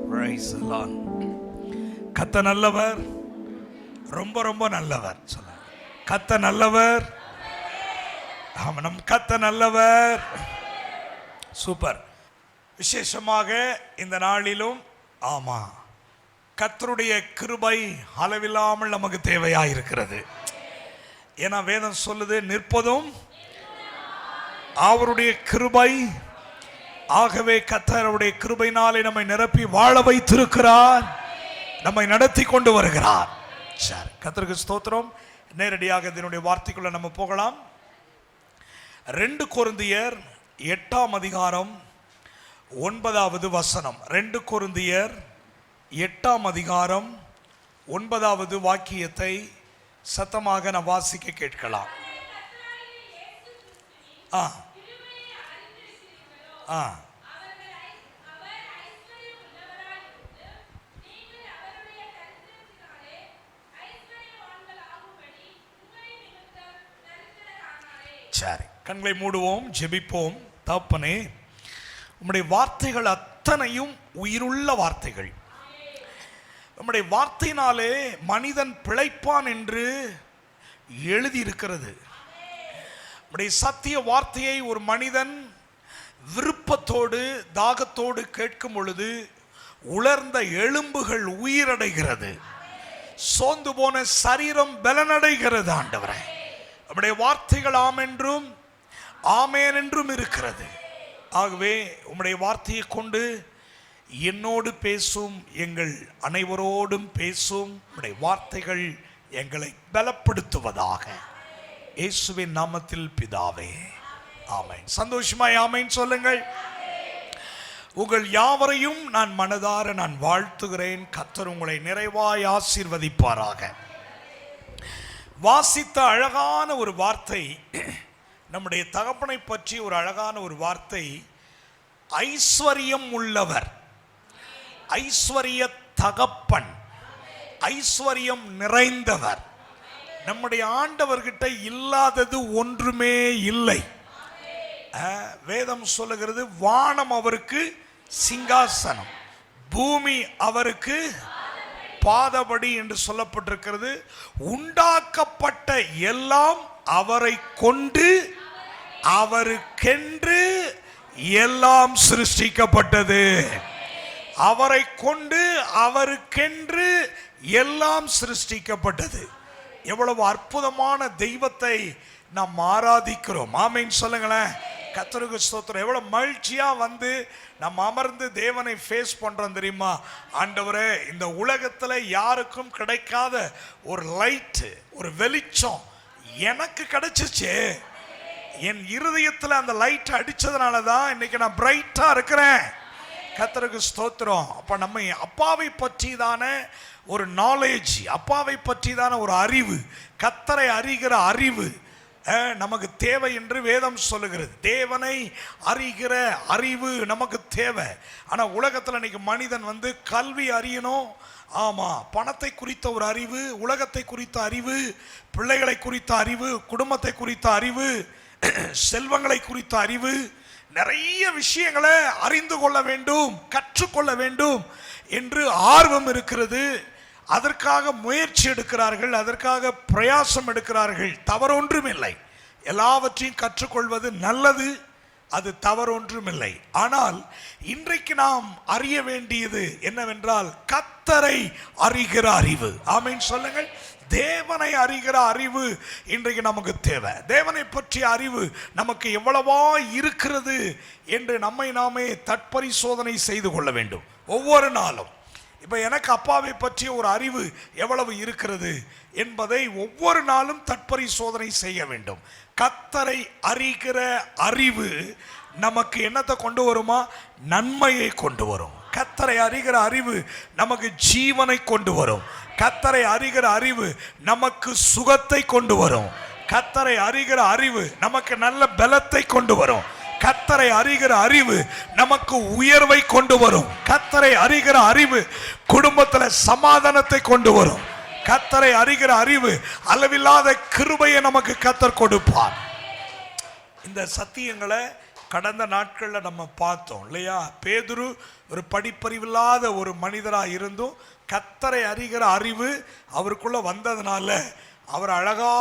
Praise the Lord. கத்த நல்லவர், ரொம்ப ரொம்ப நல்லவர். சொல்ல கத்த நல்லவர். ஆமா, நம் கத்த நல்லவர். சூப்பர். விசேஷமாக இந்த நாளிலும் ஆமா கர்த்தருடைய கிருபை அளவில்லாமல் நமக்கு தேவையாயிருக்கிறது. ஏன்னா வேதம் சொல்லுது, நிற்பதும் அவருடைய கிருபை. ஆகவே கர்த்தருடைய கிருபையினாலே நம்மை நிரப்பி வாழ வைத்திருக்கிறார், நம்மை நடத்தி கொண்டு வருகிறார். சரி, கர்த்தருக்கு ஸ்தோத்திரம். நேரடியாக இதனுடைய வார்த்தைக்குள்ள நம்ம போகலாம். 2 கொரிந்தியர் 8ஆம் அதிகாரம் 9வது வசனம். 2 கொரிந்தியர் 8ஆம் அதிகாரம் 9வது வாக்கியத்தை சத்தமாக நான் வாசிக்க கேட்கலாம். சரி, கண்களை மூடுவோம், ஜெபிப்போம். தகப்பனே, உம்முடைய வார்த்தைகள் அத்தனையும் உயிருள்ள வார்த்தைகள். நம்முடைய வார்த்தையினாலே மனிதன் பிழைப்பான் என்று எழுதியிருக்கிறது. நம்முடைய சத்திய வார்த்தையை ஒரு மனிதன் விருப்பத்தோடு தாகத்தோடு கேட்கும் பொழுது உலர்ந்த எலும்புகள் உயிரடைகிறது, சோர்ந்து போன சரீரம் பலனடைகிறது. ஆண்டவரே, நம்முடைய வார்த்தைகள் ஆம் என்றும் ஆமேன் என்றும் இருக்கிறது. ஆகவே உம்முடைய வார்த்தையை கொண்டு என்னோடு பேசும், எங்கள் அனைவரோடும் பேசும். உம்முடைய வார்த்தைகள் எங்களை பலப்படுத்துவதாக. இயேசுவின் நாமத்தில் பிதாவே, ஆமென். சந்தோஷமாய் ஆமென் சொல்லுங்கள். உங்கள் யாவரையும் நான் மனதார நான் வாழ்த்துகிறேன். கர்த்தர் உங்களை நிறைவாய் ஆசீர்வதிப்பாராக. வாசித்த அழகான ஒரு வார்த்தை, நம்முடைய தகப்பனை பற்றி ஒரு அழகான ஒரு வார்த்தை. ஐஸ்வர்யம் உள்ளவர், ஐஸ்வர்ய தகப்பன், ஐஸ்வர்யம் நிறைந்தவர். நம்முடைய ஆண்டவர்கிட்ட இல்லாதது ஒன்றுமே இல்லை. வேதம் சொல்லுகிறது, வானம் அவருக்கு சிங்காசனம், பூமி அவருக்கு பாதபடி என்று சொல்லப்பட்டிருக்கிறது. உண்டாக்கப்பட்ட எல்லாம் அவரை கொண்டு அவருக்கென்று எல்லாம் சிருஷ்டிக்கப்பட்டது. அவரை கொண்டு அவருக்கென்று எல்லாம் சிருஷ்டிக்கப்பட்டது. எவ்வளவு அற்புதமான தெய்வத்தை நாம் ஆராதிக்கிறோம். ஆமென் சொல்லுங்களேன். கர்த்தருக்கு ஸ்தோத்திரம். எவ்வளவு மகிழ்ச்சியா வந்து நம்ம அமர்ந்து தேவனை ஃபேஸ் பண்றோம் தெரியுமா? ஆண்டவரே, இந்த உலகத்துல யாருக்கும் கிடைக்காத ஒரு லைட், ஒரு வெளிச்சம் எனக்கு கிடைச்சிச்சு. என் இருதயத்துல அந்த லைட் அடிச்சதுனால தான் இன்னைக்கு நான் பிரைட்டா இருக்கிறேன். கர்த்தருக்கு ஸ்தோத்திரம். அப்ப நம்ம அப்பாவை பற்றி தானே ஒரு நாலேஜ், அப்பாவை பற்றி தானே ஒரு அறிவு, கர்த்தரை அறிகிற அறிவு நமக்கு தேவை என்று வேதம் சொல்லுகிறது. தேவனை அறிகிற அறிவு நமக்கு தேவை. ஆனா உலகத்துல இன்னைக்கு மனிதன் வந்து கல்வி அறியணும், ஆமா, பணத்தை குறித்த ஒரு அறிவு, உலகத்தை குறித்த அறிவு, பிள்ளைகளை குறித்த அறிவு, குடும்பத்தை குறித்த அறிவு, செல்வங்களை குறித்த அறிவு, நிறைய விஷயங்களை அறிந்து கொள்ள வேண்டும், கற்றுக்கொள்ள வேண்டும் என்று ஆர்வம் இருக்கிறது. அதற்காக முயற்சி எடுக்கிறார்கள், அதற்காக பிரயாசம் எடுக்கிறார்கள். தவறொன்றும் இல்லை. எல்லாவற்றையும் கற்றுக்கொள்வது நல்லது, அது தவறொன்றும் இல்லை. ஆனால் இன்றைக்கு நாம் அறிய வேண்டியது என்னவென்றால், கர்த்தரை அறிகிற அறிவு. ஆமென் சொல்லுங்கள். தேவனை அறிகிற அறிவு இன்றைக்கு நமக்கு தேவை. தேவனை பற்றிய அறிவு நமக்கு எவ்வளவா இருக்கிறது என்று நம்மை நாமே தற்பரிசோதனை செய்து கொள்ள வேண்டும் ஒவ்வொரு நாளும். இப்ப எனக்கு அப்பாவை பற்றிய ஒரு அறிவு எவ்வளவு இருக்கிறது என்பதை ஒவ்வொரு நாளும் தற்பரிசோதனை செய்ய வேண்டும். கர்த்தரை அறிகிற அறிவு நமக்கு என்னத்தை கொண்டு வருமா? நன்மையை கொண்டு வரும். கர்த்தரை அறிகிற அறிவு நமக்கு ஜீவனை கொண்டு வரும். கர்த்தரை அறிகிற அறிவு நமக்கு சுகத்தை கொண்டு வரும். கர்த்தரை அறிகிற அறிவு நமக்கு நல்ல பலத்தை கொண்டு வரும். கர்த்தரை அறிகிற அறிவு நமக்கு உயர்வை கொண்டு வரும். கர்த்தரை அறிகிற அறிவு குடும்பத்துல சமாதானத்தை கொண்டு வரும். கர்த்தரை அறிகிற அறிவு அளவில்லாத கிருபையை நமக்கு கர்த்தர் கொடுப்பார். இந்த சத்தியங்களை கடந்த நாட்களில் நம்ம பார்த்தோம் இல்லையா? பேதுரு ஒரு படிப்பறிவில்லாத ஒரு மனிதராக இருந்தும் கர்த்தரை அறிகிற அறிவு அவருக்குள்ள வந்ததுனால அவர் அழகா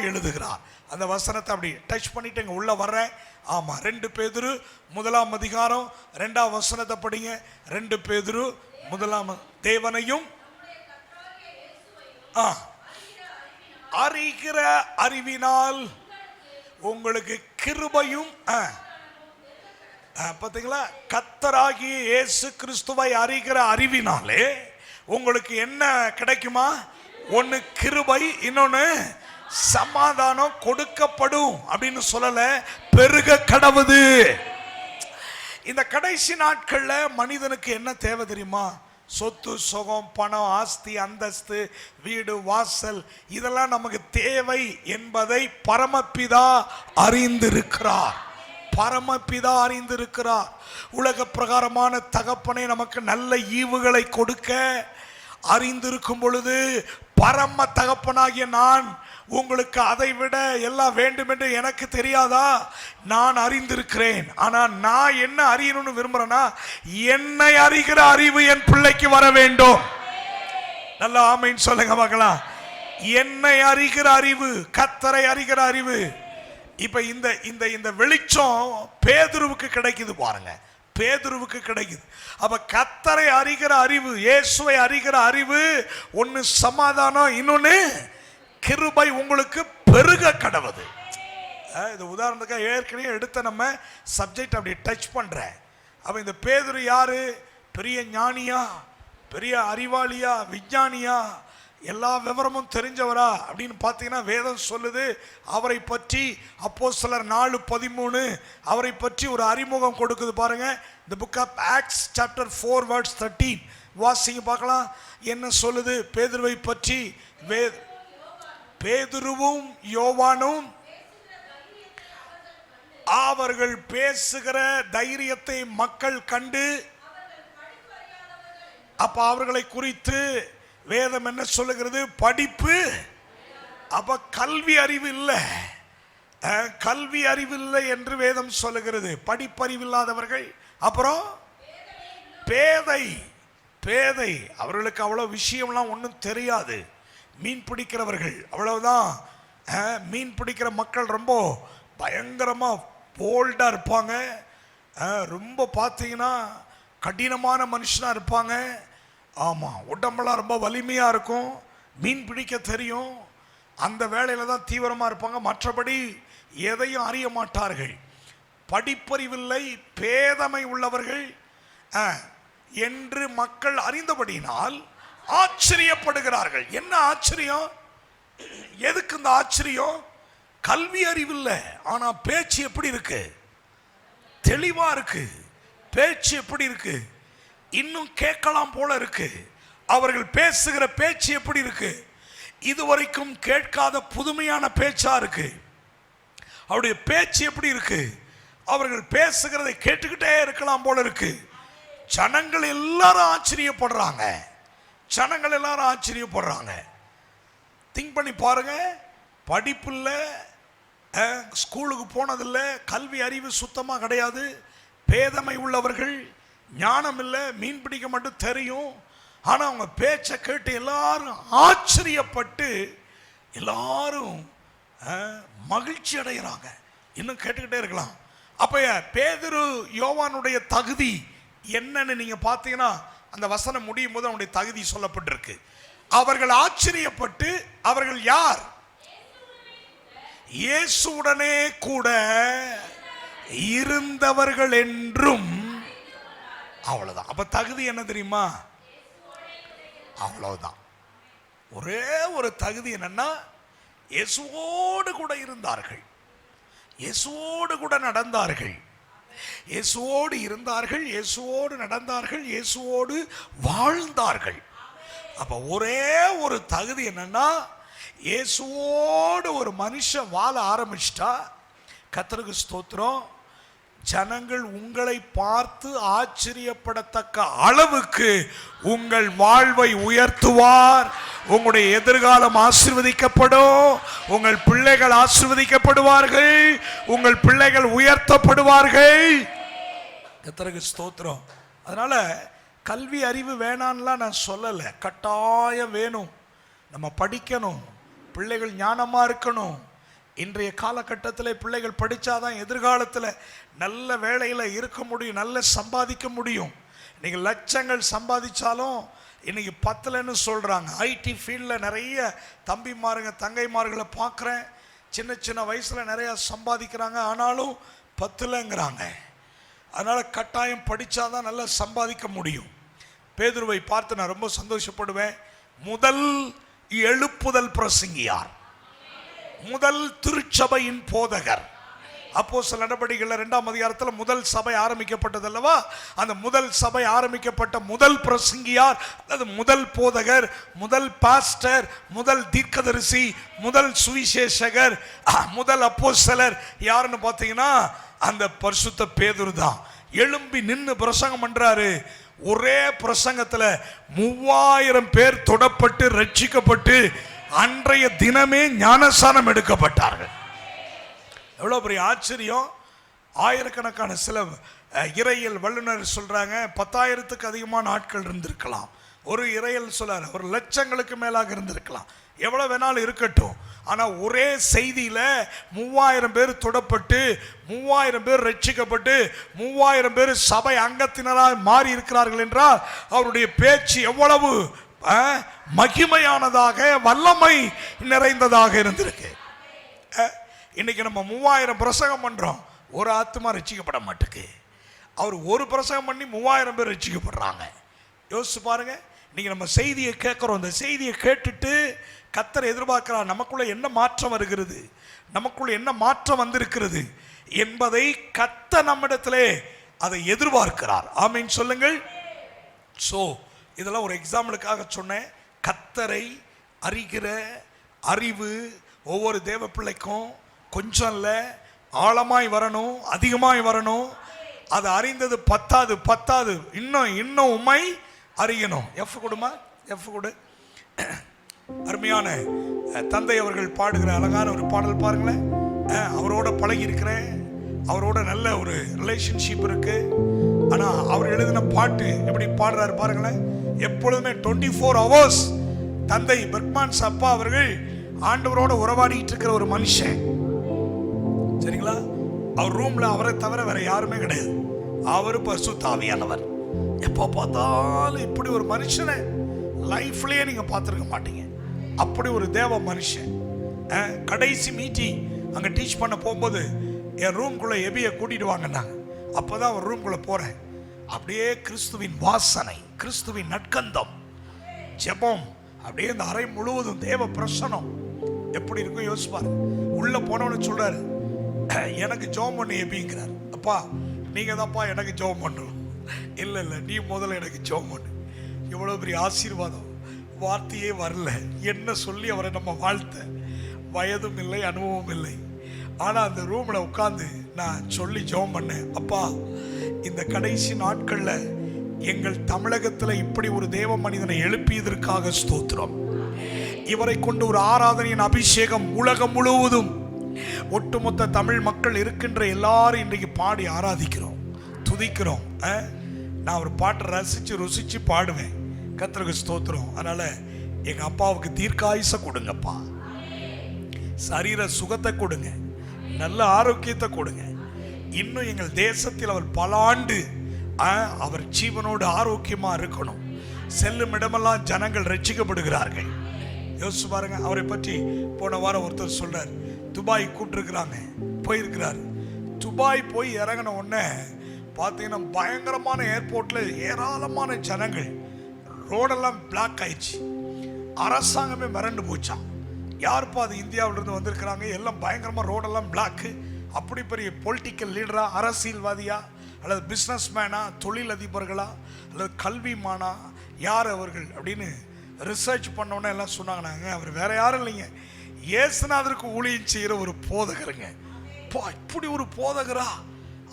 எழுதுகிறார். அந்த வசனத்தை அப்படி டச் பண்ணிட்டு இங்க உள்ள வர்றேன். ஆமா, 2 பேதுரு 1ஆம் அதிகாரம் 2ஆம் வசனத்தை படிங்க. 2 பேதுரு 1ஆம் தேவனையும் அறிகிற அறிவினால் உங்களுக்கு கிருபையும் பார்த்தீங்களா, கர்த்தராகிய இயேசு கிறிஸ்துவை அறிகிற அறிவினாலே உங்களுக்கு என்ன கிடைக்குமா? ஒன்னு கிருபை, இன்னொன்னு சமாதானம் கொடுக்கப்படும் அப்படின்னு சொல்லல, பெருக கடவுது. இந்த கடைசி நாட்கள்ல மனிதனுக்கு என்ன தேவை தெரியுமா? சொத்து சுகம் பணம் ஆஸ்தி அந்தஸ்து வீடு வாசல் இதெல்லாம் நமக்கு தேவை என்பதை பரமபிதா அறிந்திருக்கிறார். பரமபிதா அறிந்திருக்கிறார். உலக பிரகாரமான தகப்பனை நமக்கு நல்ல ஈவுகளை கொடுக்க அறிந்திருக்கும் பொழுது பரம தகப்பனாகிய நான் உங்களுக்கு அதை விட எல்லாம் வேண்டும் என்று எனக்கு தெரியாதா? நான் அறிந்திருக்கிறேன். ஆனா நான் என்ன அறியணும்னு விரும்புறேன்னா, என்னை அறிகிற அறிவு என் பிள்ளைக்கு வர வேண்டும். நல்லா ஆமைன்னு சொல்லுங்க பார்க்கலாம். என்னை அறிகிற அறிவு, கர்த்தரை அறிகிற அறிவு. இப்ப இந்த இந்த இந்த வெளிச்சம் பேதுருவுக்கு கிடைக்குது பாருங்க, பேதுருவுக்கு கிடைக்குது. அப்ப கர்த்தரை அறிகிற அறிவு, இயேசுவை அறிகிற அறிவு, ஒன்னு சமாதானம், இன்னொன்னு கிருபை உங்களுக்கு பெருக கடவுது. இது உதாரணத்துக்கு ஏற்கனவே எடுத்த நம்ம சப்ஜெக்ட் அப்படி டச் பண்றேன். அப்ப இந்த பேதுரு யாரு? பெரிய ஞானியா, பெரிய அறிவாளியா, விஞ்ஞானியா, எல்லா விவரமும் தெரிஞ்சவரா அப்படின்னு பார்த்தீங்கன்னா வேதம் சொல்லுது. அவரை பற்றி அப்போஸ்தலர் 4:13 அவரை பற்றி ஒரு அறிமுகம் கொடுக்குது பாருங்க. The book of Acts chapter 4 verse 13 வாசிங்க பார்க்கலாம். என்ன சொல்லுது பேதுருவை பற்றி? பேதுருவும் யோவானும் அவர்கள் பேசுகிற தைரியத்தை மக்கள் கண்டு, அப்ப அவர்களை குறித்து வேதம் என்ன சொல்லுகிறது? படிப்பு, அப்ப கல்வி அறிவு இல்லை, கல்வி அறிவு இல்லை என்று வேதம் சொல்லுகிறது. படிப்பறிவு இல்லாதவர்கள், அப்புறம் பேதை, பேதை அவர்களுக்கு அவ்வளவு விஷயம்லாம் ஒன்றும் தெரியாது. மீன் பிடிக்கிறவர்கள் அவ்வளவுதான். மீன் பிடிக்கிற மக்கள் ரொம்ப பயங்கரமா போல்டா இருப்பாங்க. ரொம்ப பார்த்தீங்கன்னா கடினமான மனுஷனா இருப்பாங்க. ஆமா, உடம்பெல்லாம் ரொம்ப வலிமையா இருக்கும். மீன் பிடிக்க தெரியும். அந்த வேலையில தான் தீவிரமா இருப்பாங்க. மற்றபடி எதையும் அறிய மாட்டார்கள். படிப்பறிவில்லை, பேதமை உள்ளவர்கள் என்று மக்கள் அறிந்தபடியினால் ஆச்சரியப்படுகிறார்கள். என்ன ஆச்சரியம்? எதுக்கு இந்த ஆச்சரியம்? கல்வி அறிவில்லை, ஆனா பேச்சு எப்படி இருக்கு? தெளிவா இருக்கு. பேச்சு எப்படி இருக்கு? இன்னும் கேட்கலாம் போல இருக்கு. அவர்கள் பேசுகிற பேச்சு எப்படி இருக்கு? இதுவரைக்கும் கேட்காத புதுமையான பேச்சா இருக்கு. அவருடைய பேச்சு எப்படி இருக்கு? அவர்கள் பேசுகிறதை கேட்டுக்கிட்டே இருக்கலாம் போல இருக்கு. ஜனங்கள் எல்லாரும் ஆச்சரியப்படுறாங்க. ஜனங்கள் எல்லாரும் ஆச்சரியப்படுறாங்க. திங்க் பண்ணி பாருங்க. படிப்பு இல்லை, ஸ்கூலுக்கு போனதில்லை, கல்வி அறிவு சுத்தமாக கிடையாது, பேதமை உள்ளவர்கள், ஞானம் இல்லை, மீன் பிடிக்க மட்டும் தெரியும். ஆனால் அவங்க பேச்சை கேட்டு எல்லாரும் ஆச்சரியப்பட்டு எல்லாரும் மகிழ்ச்சி அடைகிறாங்க. இன்னும் கேட்டுக்கிட்டே இருக்கலாம். அப்போ பேதுரு யோவானுடைய தகுதி என்னன்னு நீங்க பார்த்தீங்கன்னா அந்த வசனம் முடியும் போது அவனுடைய தகுதி சொல்லப்பட்டிருக்கு. அவர்கள் ஆச்சரியப்பட்டு, அவர்கள் யார்? இயேசுவுடனே கூட இருந்தவர்கள் என்றும். அவ்வளவுதான். அப்ப தகுதி என்ன தெரியுமா? அவ்வளவுதான். ஒரே ஒரு தகுதி என்னன்னா, இயேசுவோடு கூட இருந்தார்கள், இயேசுவோடு கூட நடந்தார்கள், இயேசுவோடு இருந்தார்கள், இயேசுவோடு நடந்தார்கள், இயேசுவோடு வாழ்ந்தார்கள். அப்ப ஒரே ஒரு தகுதி என்னன்னா, இயேசுவோடு ஒரு மனுஷன் வாழ ஆரம்பிச்சிட்டா, கர்த்தருக்கு ஸ்தோத்திரம், ஜனங்கள் உங்களை பார்த்து ஆச்சரியப்படத்தக்க அளவுக்கு உங்கள் வாழ்வை உயர்த்துவார். உங்களுடைய எதிர்காலம் ஆசீர்வதிக்கப்படும். உங்கள் பிள்ளைகள் ஆசீர்வதிக்கப்படுவார்கள். உங்கள் பிள்ளைகள் உயர்த்தப்படுவார்கள். கர்த்தருக்கு ஸ்தோத்திரம். அதனால கல்வி அறிவு வேணான்லாம் நான் சொல்லலை, கட்டாயம் வேணும். நம்ம படிக்கணும், பிள்ளைகள் ஞானமாக இருக்கணும். இன்றைய காலகட்டத்தில் பிள்ளைகள் படித்தாதான் எதிர்காலத்தில் நல்ல வேலையில் இருக்க முடியும், நல்ல சம்பாதிக்க முடியும். இன்றைக்கி லட்சங்கள் சம்பாதிச்சாலும் இன்றைக்கி பத்தலைன்னு சொல்கிறாங்க. ஐடி ஃபீல்டில் நிறைய தம்பிமாருங்க தங்கைமார்களை பார்க்குறேன், சின்ன சின்ன வயசில் நிறையா சம்பாதிக்கிறாங்க, ஆனாலும் பத்தலைங்கிறாங்க. அதனால் கட்டாயம் படித்தாதான் நல்லா சம்பாதிக்க முடியும். பேதுருவை பார்த்து நான் ரொம்ப சந்தோஷப்படுவேன். முதல் எழுப்புதல் பிரசங்கியார், முதல் திருச்சபையின் போதகர். அப்போஸ்தலர் நடபடிகள் 2ஆம் அதிகாரத்தில் முதல் சபை ஆரம்பிக்கப்பட்டது அல்லவா? அந்த முதல் சபை ஆரம்பிக்கப்பட்ட முதல் பிரசங்கியார் அல்லது முதல் போதகர், முதல் பாஸ்டர், முதல் தீர்க்கதரிசி, முதல் சுவிசேஷகர், முதல் அப்போஸ்தலர் யாருன்னு பார்த்தீங்கன்னா அந்த பரிசுத்த பேதுரு தான். எழும்பி நின்று பிரசங்கம் பண்றாரு. ஒரே பிரசங்கத்தில் 3000 பேர் தொடப்பட்டு ரட்சிக்கப்பட்டு அன்றைய தினமே ஞானஸ்நானம் எடுக்கப்பட்டார்கள். எவ்வளோ பெரிய ஆச்சரியம்! ஆயிரக்கணக்கான சில இறையியல் வல்லுநர் சொல்றாங்க 10,000க்கு அதிகமான ஆட்கள் இருந்திருக்கலாம். ஒரு இறையியல் சொல்றாரு 1,00,000க்கு மேலாக இருந்திருக்கலாம். எவ்வளோ வேணாலும் இருக்கட்டும், ஆனால் ஒரே செய்தியில் 3000 பேர் தொடப்பட்டு 3000 பேர் ரட்சிக்கப்பட்டு 3000 பேர் சபை அங்கத்தினராக மாறி இருக்கிறார்கள் என்றால் அவருடைய பேச்சு எவ்வளவு மகிமையானதாக வல்லமை நிறைந்ததாக இருந்திருக்கு. இன்னைக்கு நம்ம 3000 பிரசங்கம் பண்றோம், ஒரு ஆத்மா ரட்சிக்கப்பட மாட்டேக்கு. அவர் ஒரு பிரசங்கம் பண்ணி 3000 பேர் ரட்சிக்கப்படுறாங்க. யோசிச்சு பாருங்க. இன்னைக்கு நம்ம செய்தியை கேட்குறோம், இந்த செய்தியை கேட்டுட்டு கர்த்தர் எதிர்பார்க்கிறார் நமக்குள்ள என்ன மாற்றம் வருகிறது, நமக்குள்ள என்ன மாற்றம் வந்திருக்கிறது என்பதை கர்த்தர் நம்மிடத்திலே அதை எதிர்பார்க்கிறார். ஆமீன் சொல்லுங்கள். ஸோ இதெல்லாம் ஒரு எக்ஸாம்பிளுக்காக சொன்னேன். கர்த்தரை அறிகிற அறிவு ஒவ்வொரு தேவ பிள்ளைக்கும் கொஞ்சம் இல்லை, ஆழமாய் வரணும், அதிகமாய் வரணும். அது அறிந்தது பத்தாது, இன்னும் உம்மை அறியணும். எஃப் கொடுமா, எஃப் கொடு. அருமையான தந்தை அவர்கள் பாடுகிற அழகான ஒரு பாடல் பாருங்களேன். அவரோட பழகி இருக்கிறேன், அவரோட நல்ல ஒரு ரிலேஷன்ஷிப் இருக்கு. ஆனால் அவர் எழுதின பாட்டு எப்படி பாடுறாரு பாருங்களேன். எப்பொழுதுமே 24 hours தந்தை பெர்க்மான்ஸ் அப்பா அவர்கள் ஆண்டவரோட உறவாடிட்டு இருக்கிற ஒரு மனுஷன், சரிங்களா? அவர் ரூம்ல அவரை தவிர வேற யாருமே கிடையாது. அவர் பரிசுத்த ஆவியானவர். எப்போ பார்த்தாலும் இப்படி ஒரு மனுஷனை லைஃப்லயே நீங்க பார்த்துருக்க மாட்டீங்க. அப்படி ஒரு தேவ மனுஷன். கடைசி மீட்டிங் அங்க டீச் பண்ண போகும்போது என் ரூம்குள்ள எபியை கூட்டிட்டு வாங்கினாங்க. அப்போதான் அவர் ரூம்குள்ள போறேன். அப்படியே கிறிஸ்துவின் வாசனை, கிறிஸ்துவின் நற்கந்தம், ஜெபம், அப்படியே இந்த அறை முழுவதும் தேவ பிரசனம் எப்படி இருக்கும் யோசிப்பாரு. உள்ள போனவனு சொல்றாரு, எனக்கு ஜெபம் பண்ணி எபிங்கிறார். அப்பா நீங்க தான்ப்பா எனக்கு ஜெபம் பண்ணணும். இல்லை நீ முதல்ல எனக்கு ஜெபம் பண்ணு. எவ்வளவு பெரிய ஆசீர்வாதம்! வார்த்தையே வரல, என்ன சொல்லி அவரை நம்ம வாழ்த்த. வயதும் இல்லை, அனுபவம் இல்லை. ஆனால் அந்த ரூமில் உட்காந்து நான் சொல்லி ஜெபம் பண்ணேன். அப்பா இந்த கடைசி நாட்களில் எங்கள் தமிழகத்தில் இப்படி ஒரு தேவ மனிதனை எழுப்பியதற்காக ஸ்தோத்திரம். இவரை கொண்டு ஒரு ஆராதனையின் அபிஷேகம் உலகம் முழுவதும் ஒட்டுமொத்த தமிழ் மக்கள் இருக்கின்ற எல்லாரும் இன்றைக்கு பாடி ஆராதிக்கிறோம், துதிக்கிறோம். நான் ஒரு பாட்டை ரசித்து ருசித்து பாடுவேன். கர்த்தருக்கு ஸ்தோத்திரம். அதனால எங்கள் அப்பாவுக்கு தீர்க்காயுசை கொடுங்கப்பா, சரீர சுகத்தை கொடுங்க, நல்ல ஆரோக்கியத்தை கொடுங்க. இன்னும் எங்கள் தேசத்தில் அவர் பல ஆண்டு அவர் ஜீவனோடு ஆரோக்கியமாக இருக்கணும். செல்லும் இடமெல்லாம் ஜனங்கள் ரட்சிக்கப்படுகிறார்கள். யோசிச்சு பாருங்க. அவரை பற்றி போன வாரம் ஒருத்தர் சொல்றார், துபாய் கூப்பிட்டுருக்கிறாங்க, போயிருக்கிறார். துபாய் போய் இறங்கின உடனே பார்த்தீங்கன்னா பயங்கரமான ஏர்போர்ட்டில் ஏராளமான ஜனங்கள், ரோடெல்லாம் பிளாக் ஆயிடுச்சு. அரசாங்கமே மிரண்டு போச்சான். யாருப்பா அது இந்தியாவிலிருந்து வந்திருக்கிறாங்க, எல்லாம் பயங்கரமாக ரோடெல்லாம் பிளாக்கு. அப்படி பெரிய பொலிட்டிக்கல் லீடரா, அரசியல்வாதியா, அல்லது பிஸ்னஸ் மேனா, தொழில் அதிபர்களா, அல்லது கல்விமானா, யார் அவர்கள் அப்படின்னு ரிசர்ச் பண்ணோன்னே எல்லாம் சொன்னாங்க. அவர் வேற யாரும் இல்லைங்க, இயேசுநாதருக்கு ஊழியம் செய்கிற ஒரு போதகருங்க. இப்படி ஒரு போதகரா,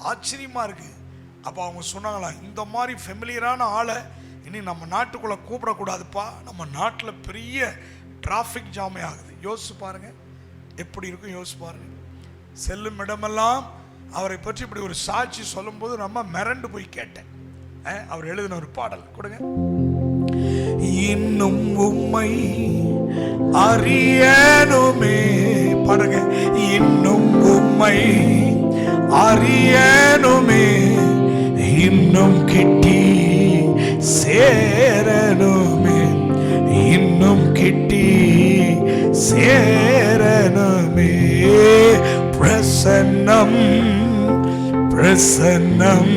ஆச்சரியமா இருக்கு. அப்போ அவங்க சொன்னாங்களா, இந்த மாதிரி ஃபெமிலியரான ஆளை இனி நம்ம நாட்டுக்குள்ளே கூப்பிடக்கூடாதுப்பா, நம்ம நாட்டில் பெரிய டிராஃபிக் ஜாமே ஆகுது. யோசிச்சு பாருங்க எப்படி இருக்கும், யோசிச்சு பாருங்க. செல்லும் இடமெல்லாம் அவரை பற்றி இப்படி ஒரு சாட்சி சொல்லும்போது நம்ம மிரண்டு போய் கேட்டேன். அவர் எழுதின ஒரு பாடல் கொடுங்க. இன்னும் உம்மை அறியணுமே, பாருங்க. இன்னும் உம்மை அறியணுமே, இன்னும் கிட்டி சேரணுமே, இன்னும் கிட்டி சேரணுமே. பிரசன்னம் பிரசன்னம்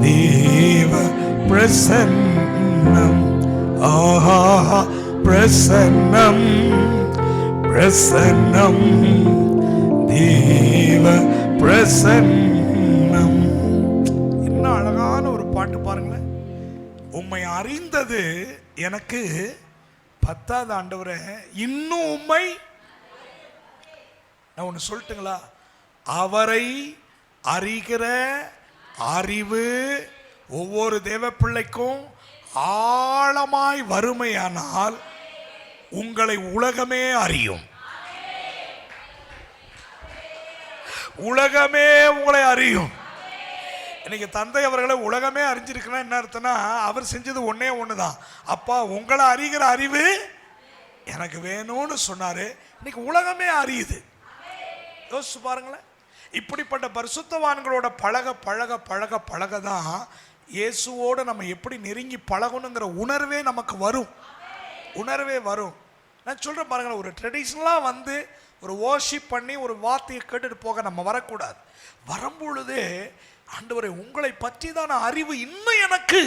தேவ பிரசன்னம், ஆஹா பிரசன்னம் பிரசன்னம் தேவ பிரசன்னம். என்ன அழகான ஒரு பாட்டு பாருங்களேன். உம்மை அறிந்தது எனக்கு பத்தாவது ஆண்டவரே, இன்னும் உம்மை நான் ஒன்று சொல்லட்டுங்களா? அவரை அறிகிற அறிவு ஒவ்வொரு தேவ பிள்ளைக்கும் ஆழமாய் வறுமையானால் உங்களை உலகமே அறியும். உலகமே உங்களை அறியும். இன்னைக்கு தந்தை அவர்களை உலகமே அறிஞ்சிருக்கணும். என்ன அர்த்தம்னா, அவர் செஞ்சது ஒன்னே ஒண்ணுதான். அப்பா, உங்களை அறிகிற அறிவு எனக்கு வேணும்னு சொன்னாரு. இன்னைக்கு உலகமே அறியுது. யோசிச்சு பாருங்களேன். இப்படிப்பட்ட பரிசுத்தவான்களோட பழக பழக பழக பழக தான் இயேசுவோடு நம்ம எப்படி நெருங்கி பழகணுங்கிற உணர்வே நமக்கு வரும். உணர்வே வரும். நான் சொல்றேன் பாருங்களேன், ஒரு ட்ரெடிஷ்னலாக வந்து ஒரு வர்ஷிப் பண்ணி ஒரு வார்த்தையை கேட்டுட்டு போக நம்ம வரக்கூடாது. வரும்பொழுது ஆண்டவரே, உங்களை பற்றி தான் அறிவு இன்னும் எனக்கு,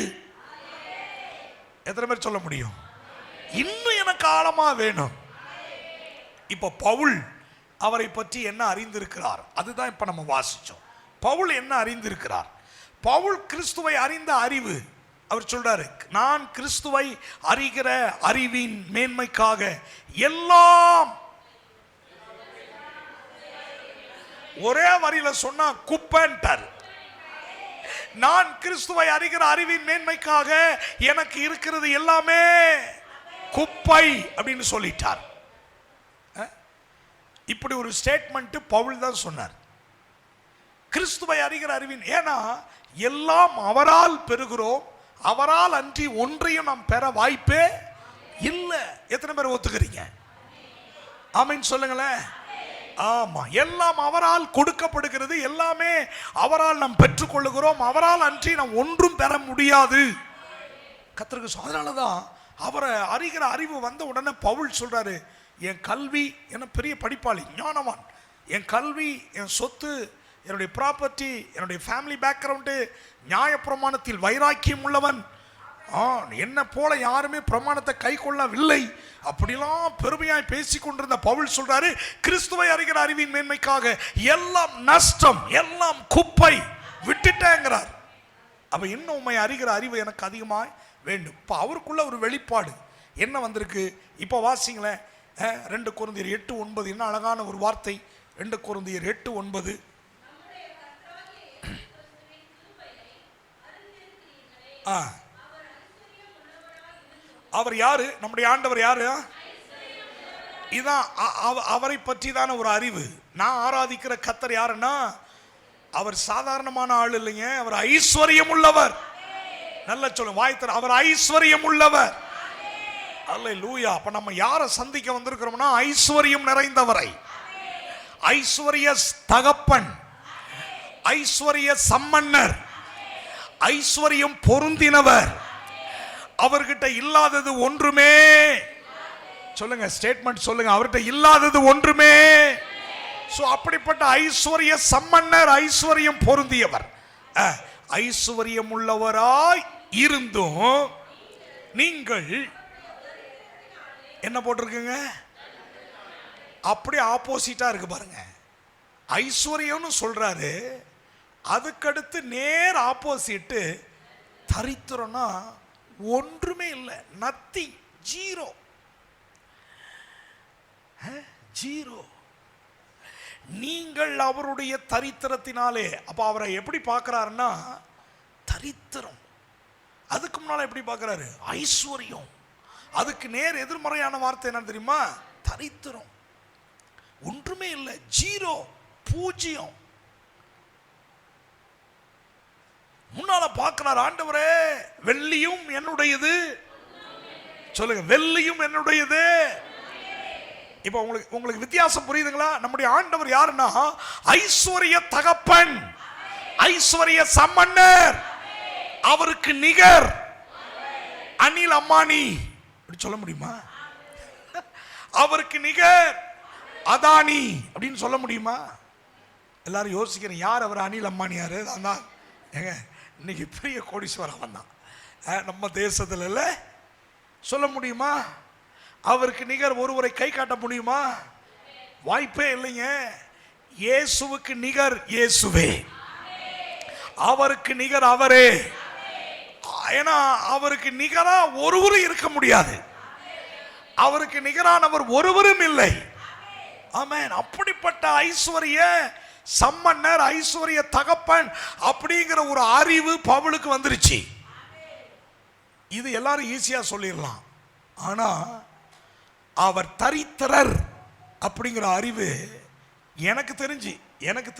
எத்தனை பேர் சொல்ல முடியும்? இன்னும் எனக்கு ஆழமா வேணும். இப்ப பவுல் அவரை பற்றி என்ன அறிந்திருக்கிறார், அதுதான் இப்ப நம்ம வாசிச்சோம். பவுல் என்ன அறிந்திருக்கிறார்? பவுல் கிறிஸ்துவை அறிந்த அறிவு. அவர் சொல்றாரு, நான் கிறிஸ்துவை அறிகிற அறிவின் மேன்மைக்காக எல்லாம், ஒரே வரியில சொன்னா குப்பைன்ட்டார். நான் கிறிஸ்துவை அறிகிற அறிவின் மேன்மைக்காக எனக்கு இருக்கிறது எல்லாமே குப்பை அப்படின்னு சொல்லிட்டார். இப்படி ஒரு ஸ்டேட்மெண்ட் பவுல் தான் சொன்னார். கிறிஸ்துவை அறிகிற அறிவின், ஏன்னா எல்லாம் அவரால் பெறுகிறோம், அவரால் அன்றி ஒன்றையும் நாம் பெற வாய்ப்பே இல்லை. எத்தனை பேர் ஒத்துக்கிறீங்க? ஆமென் சொல்லுங்களேன். ஆமா, எல்லாம் அவரால் கொடுக்கப்படுகிறது, எல்லாமே அவரால் நாம் பெற்றுக்கொள்ளுகிறோம், அவரால் அன்றி நாம் ஒன்றும் பெற முடியாது. கர்த்தருக்கு. அதனாலதான் அவரை அறிகிற அறிவு வந்த உடனே பவுல் சொல்றாரு, என் கல்வி, என்ன பெரிய படிப்பாளி, ஞானவான், என் கல்வி, என் சொத்து, என்னுடைய ப்ராப்பர்ட்டி, என்னுடைய ஃபேமிலி பேக்ரவுண்டு, நியாயப்பிரமாணத்தில் வைராக்கியம் உள்ளவன், என்ன போல யாருமே பிரமாணத்தை கை கொள்ளவில்லை, அப்படிலாம் பெருமையாய் பேசி கொண்டிருந்த பவுல் சொல்றாரு, கிறிஸ்துவை அறிகிற அறிவின் மேன்மைக்காக எல்லாம் நஷ்டம், எல்லாம் குப்பை, விட்டுட்டேங்கிறார். அப்ப இன்னும் உண்மை அறிகிற அறிவு எனக்கு அதிகமாய் வேண்டும். இப்ப அவருக்குள்ள ஒரு வெளிப்பாடு என்ன வந்திருக்கு? இப்ப வாசிங்களேன், 2 கொரிந்தியர் 8:9. என்ன அழகான ஒரு வார்த்தை. 2 கொரிந்தியர் 8:9. அவர் யாரு? நம்முடைய ஆண்டவர் யாரு? இதான் அவரை பற்றி தான ஒரு அறிவு. நான் ஆராதிக்கிற கர்த்தர் யாருன்னா, அவர் சாதாரணமான ஆள் இல்லைங்க, அவர் ஐஸ்வர்யம் உள்ளவர். நல்ல சொல்லுங்க, வாய்த்தர், அவர் ஐஸ்வர்யம் உள்ளவர். அல்லேலூயா. அப்ப நம்ம யாரை சந்திக்க வந்திருக்கிறோம்னா, ஐஸ்வர்யம் நிறைந்தவரை, ஐஸ்வர்ய தகப்பன், ஐஸ்வர்ய சம்மன்னர், ஐஸ்வர்யம் பொருந்தினவர். அவர்கிட்ட இல்லாதது ஒன்றுமே, சொல்லுங்க, ஸ்டேட்மெண்ட் சொல்லுங்க, அவர்கிட்ட இல்லாதது ஒன்றுமே. சோ அப்படிப்பட்ட ஐஸ்வர்ய சம்மன்னர், ஐஸ்வர்யம் பொருந்தியவர், ஐஸ்வர்யம் உள்ளவராய் இருந்தும் நீங்கள் என்ன போட்டிருக்குங்க? அப்படி ஆப்போசிட்டா இருக்கு பாருங்க. ஐஸ்வர்யம்னு சொல்றாரு, அதுக்கடுத்து நேர் ஆப்போசிட் தரித்திரம்னா ஒன்றுமே இல்லை, நத்திங், ஜீரோ, ஜீரோ. நீங்கள் அவருடைய தரித்திரத்தினாலே, அப்ப அவரை எப்படி பார்க்கிறாருன்னா தரித்திரம், அதுக்கு முன்னால எப்படி பார்க்கிறாரு? ஐஸ்வர்யம். அதுக்கு நேர் எதிர்மறையான வார்த்தை என்ன தெரியுமா? தரித்திரம், ஒன்றுமே இல்லை, ஜீரோ, பூஜ்ஜியம். முன்னால பார்க்கிறார். ஆண்டவரே, வெள்ளியும் என்னுடையது. சொல்லுங்க, வெள்ளியும் என்னுடையது. இப்ப உங்களுக்கு வித்தியாசம் புரியுதுங்களா? நம்முடைய ஆண்டவர் யாருன்னா ஐஸ்வர்ய தகப்பன், ஐஸ்வர்ய சம்பன்னர். அவருக்கு நிகர் அனில் அம்பானி அப்படி சொல்ல முடியுமா? அவருக்கு நிகர் அதானி அப்படின்னு சொல்ல முடியுமா? எல்லாரும் யோசிக்கிறேன், யார் அவர்? அனில் அம்பானி யாரு? அதான் ஏங்க, இன்னைக்கு பெரிய கோடீஸ்வரன் அவன் தான் நம்ம தேசத்துல இல்ல. சொல்ல முடியுமா? அவருக்கு நிகர் ஒருவரை கை காட்ட முடியுமா? வாய்ப்பே இல்லைங்க. இயேசுவுக்கு நிகர் இயேசுவே, அவருக்கு நிகர் அவரே. ஏன்னா அவருக்கு நிகரா ஒருவரும் இருக்க முடியாது. அவருக்கு நிகரானவர் ஒருவரும் இல்லை. ஆமென். அப்படிப்பட்ட ஐஸ்வர்ய சம்பன்னர், ஐஸ்வர்ய தகப்பன் அப்படிங்கிற ஒரு அறிவு பவுலுக்கு வந்துருச்சு. இது எல்லாரும் ஈஸியா சொல்லிடலாம். ஆனா அவர் தரித்திரர் அப்படிங்கிற அறிவு எனக்கு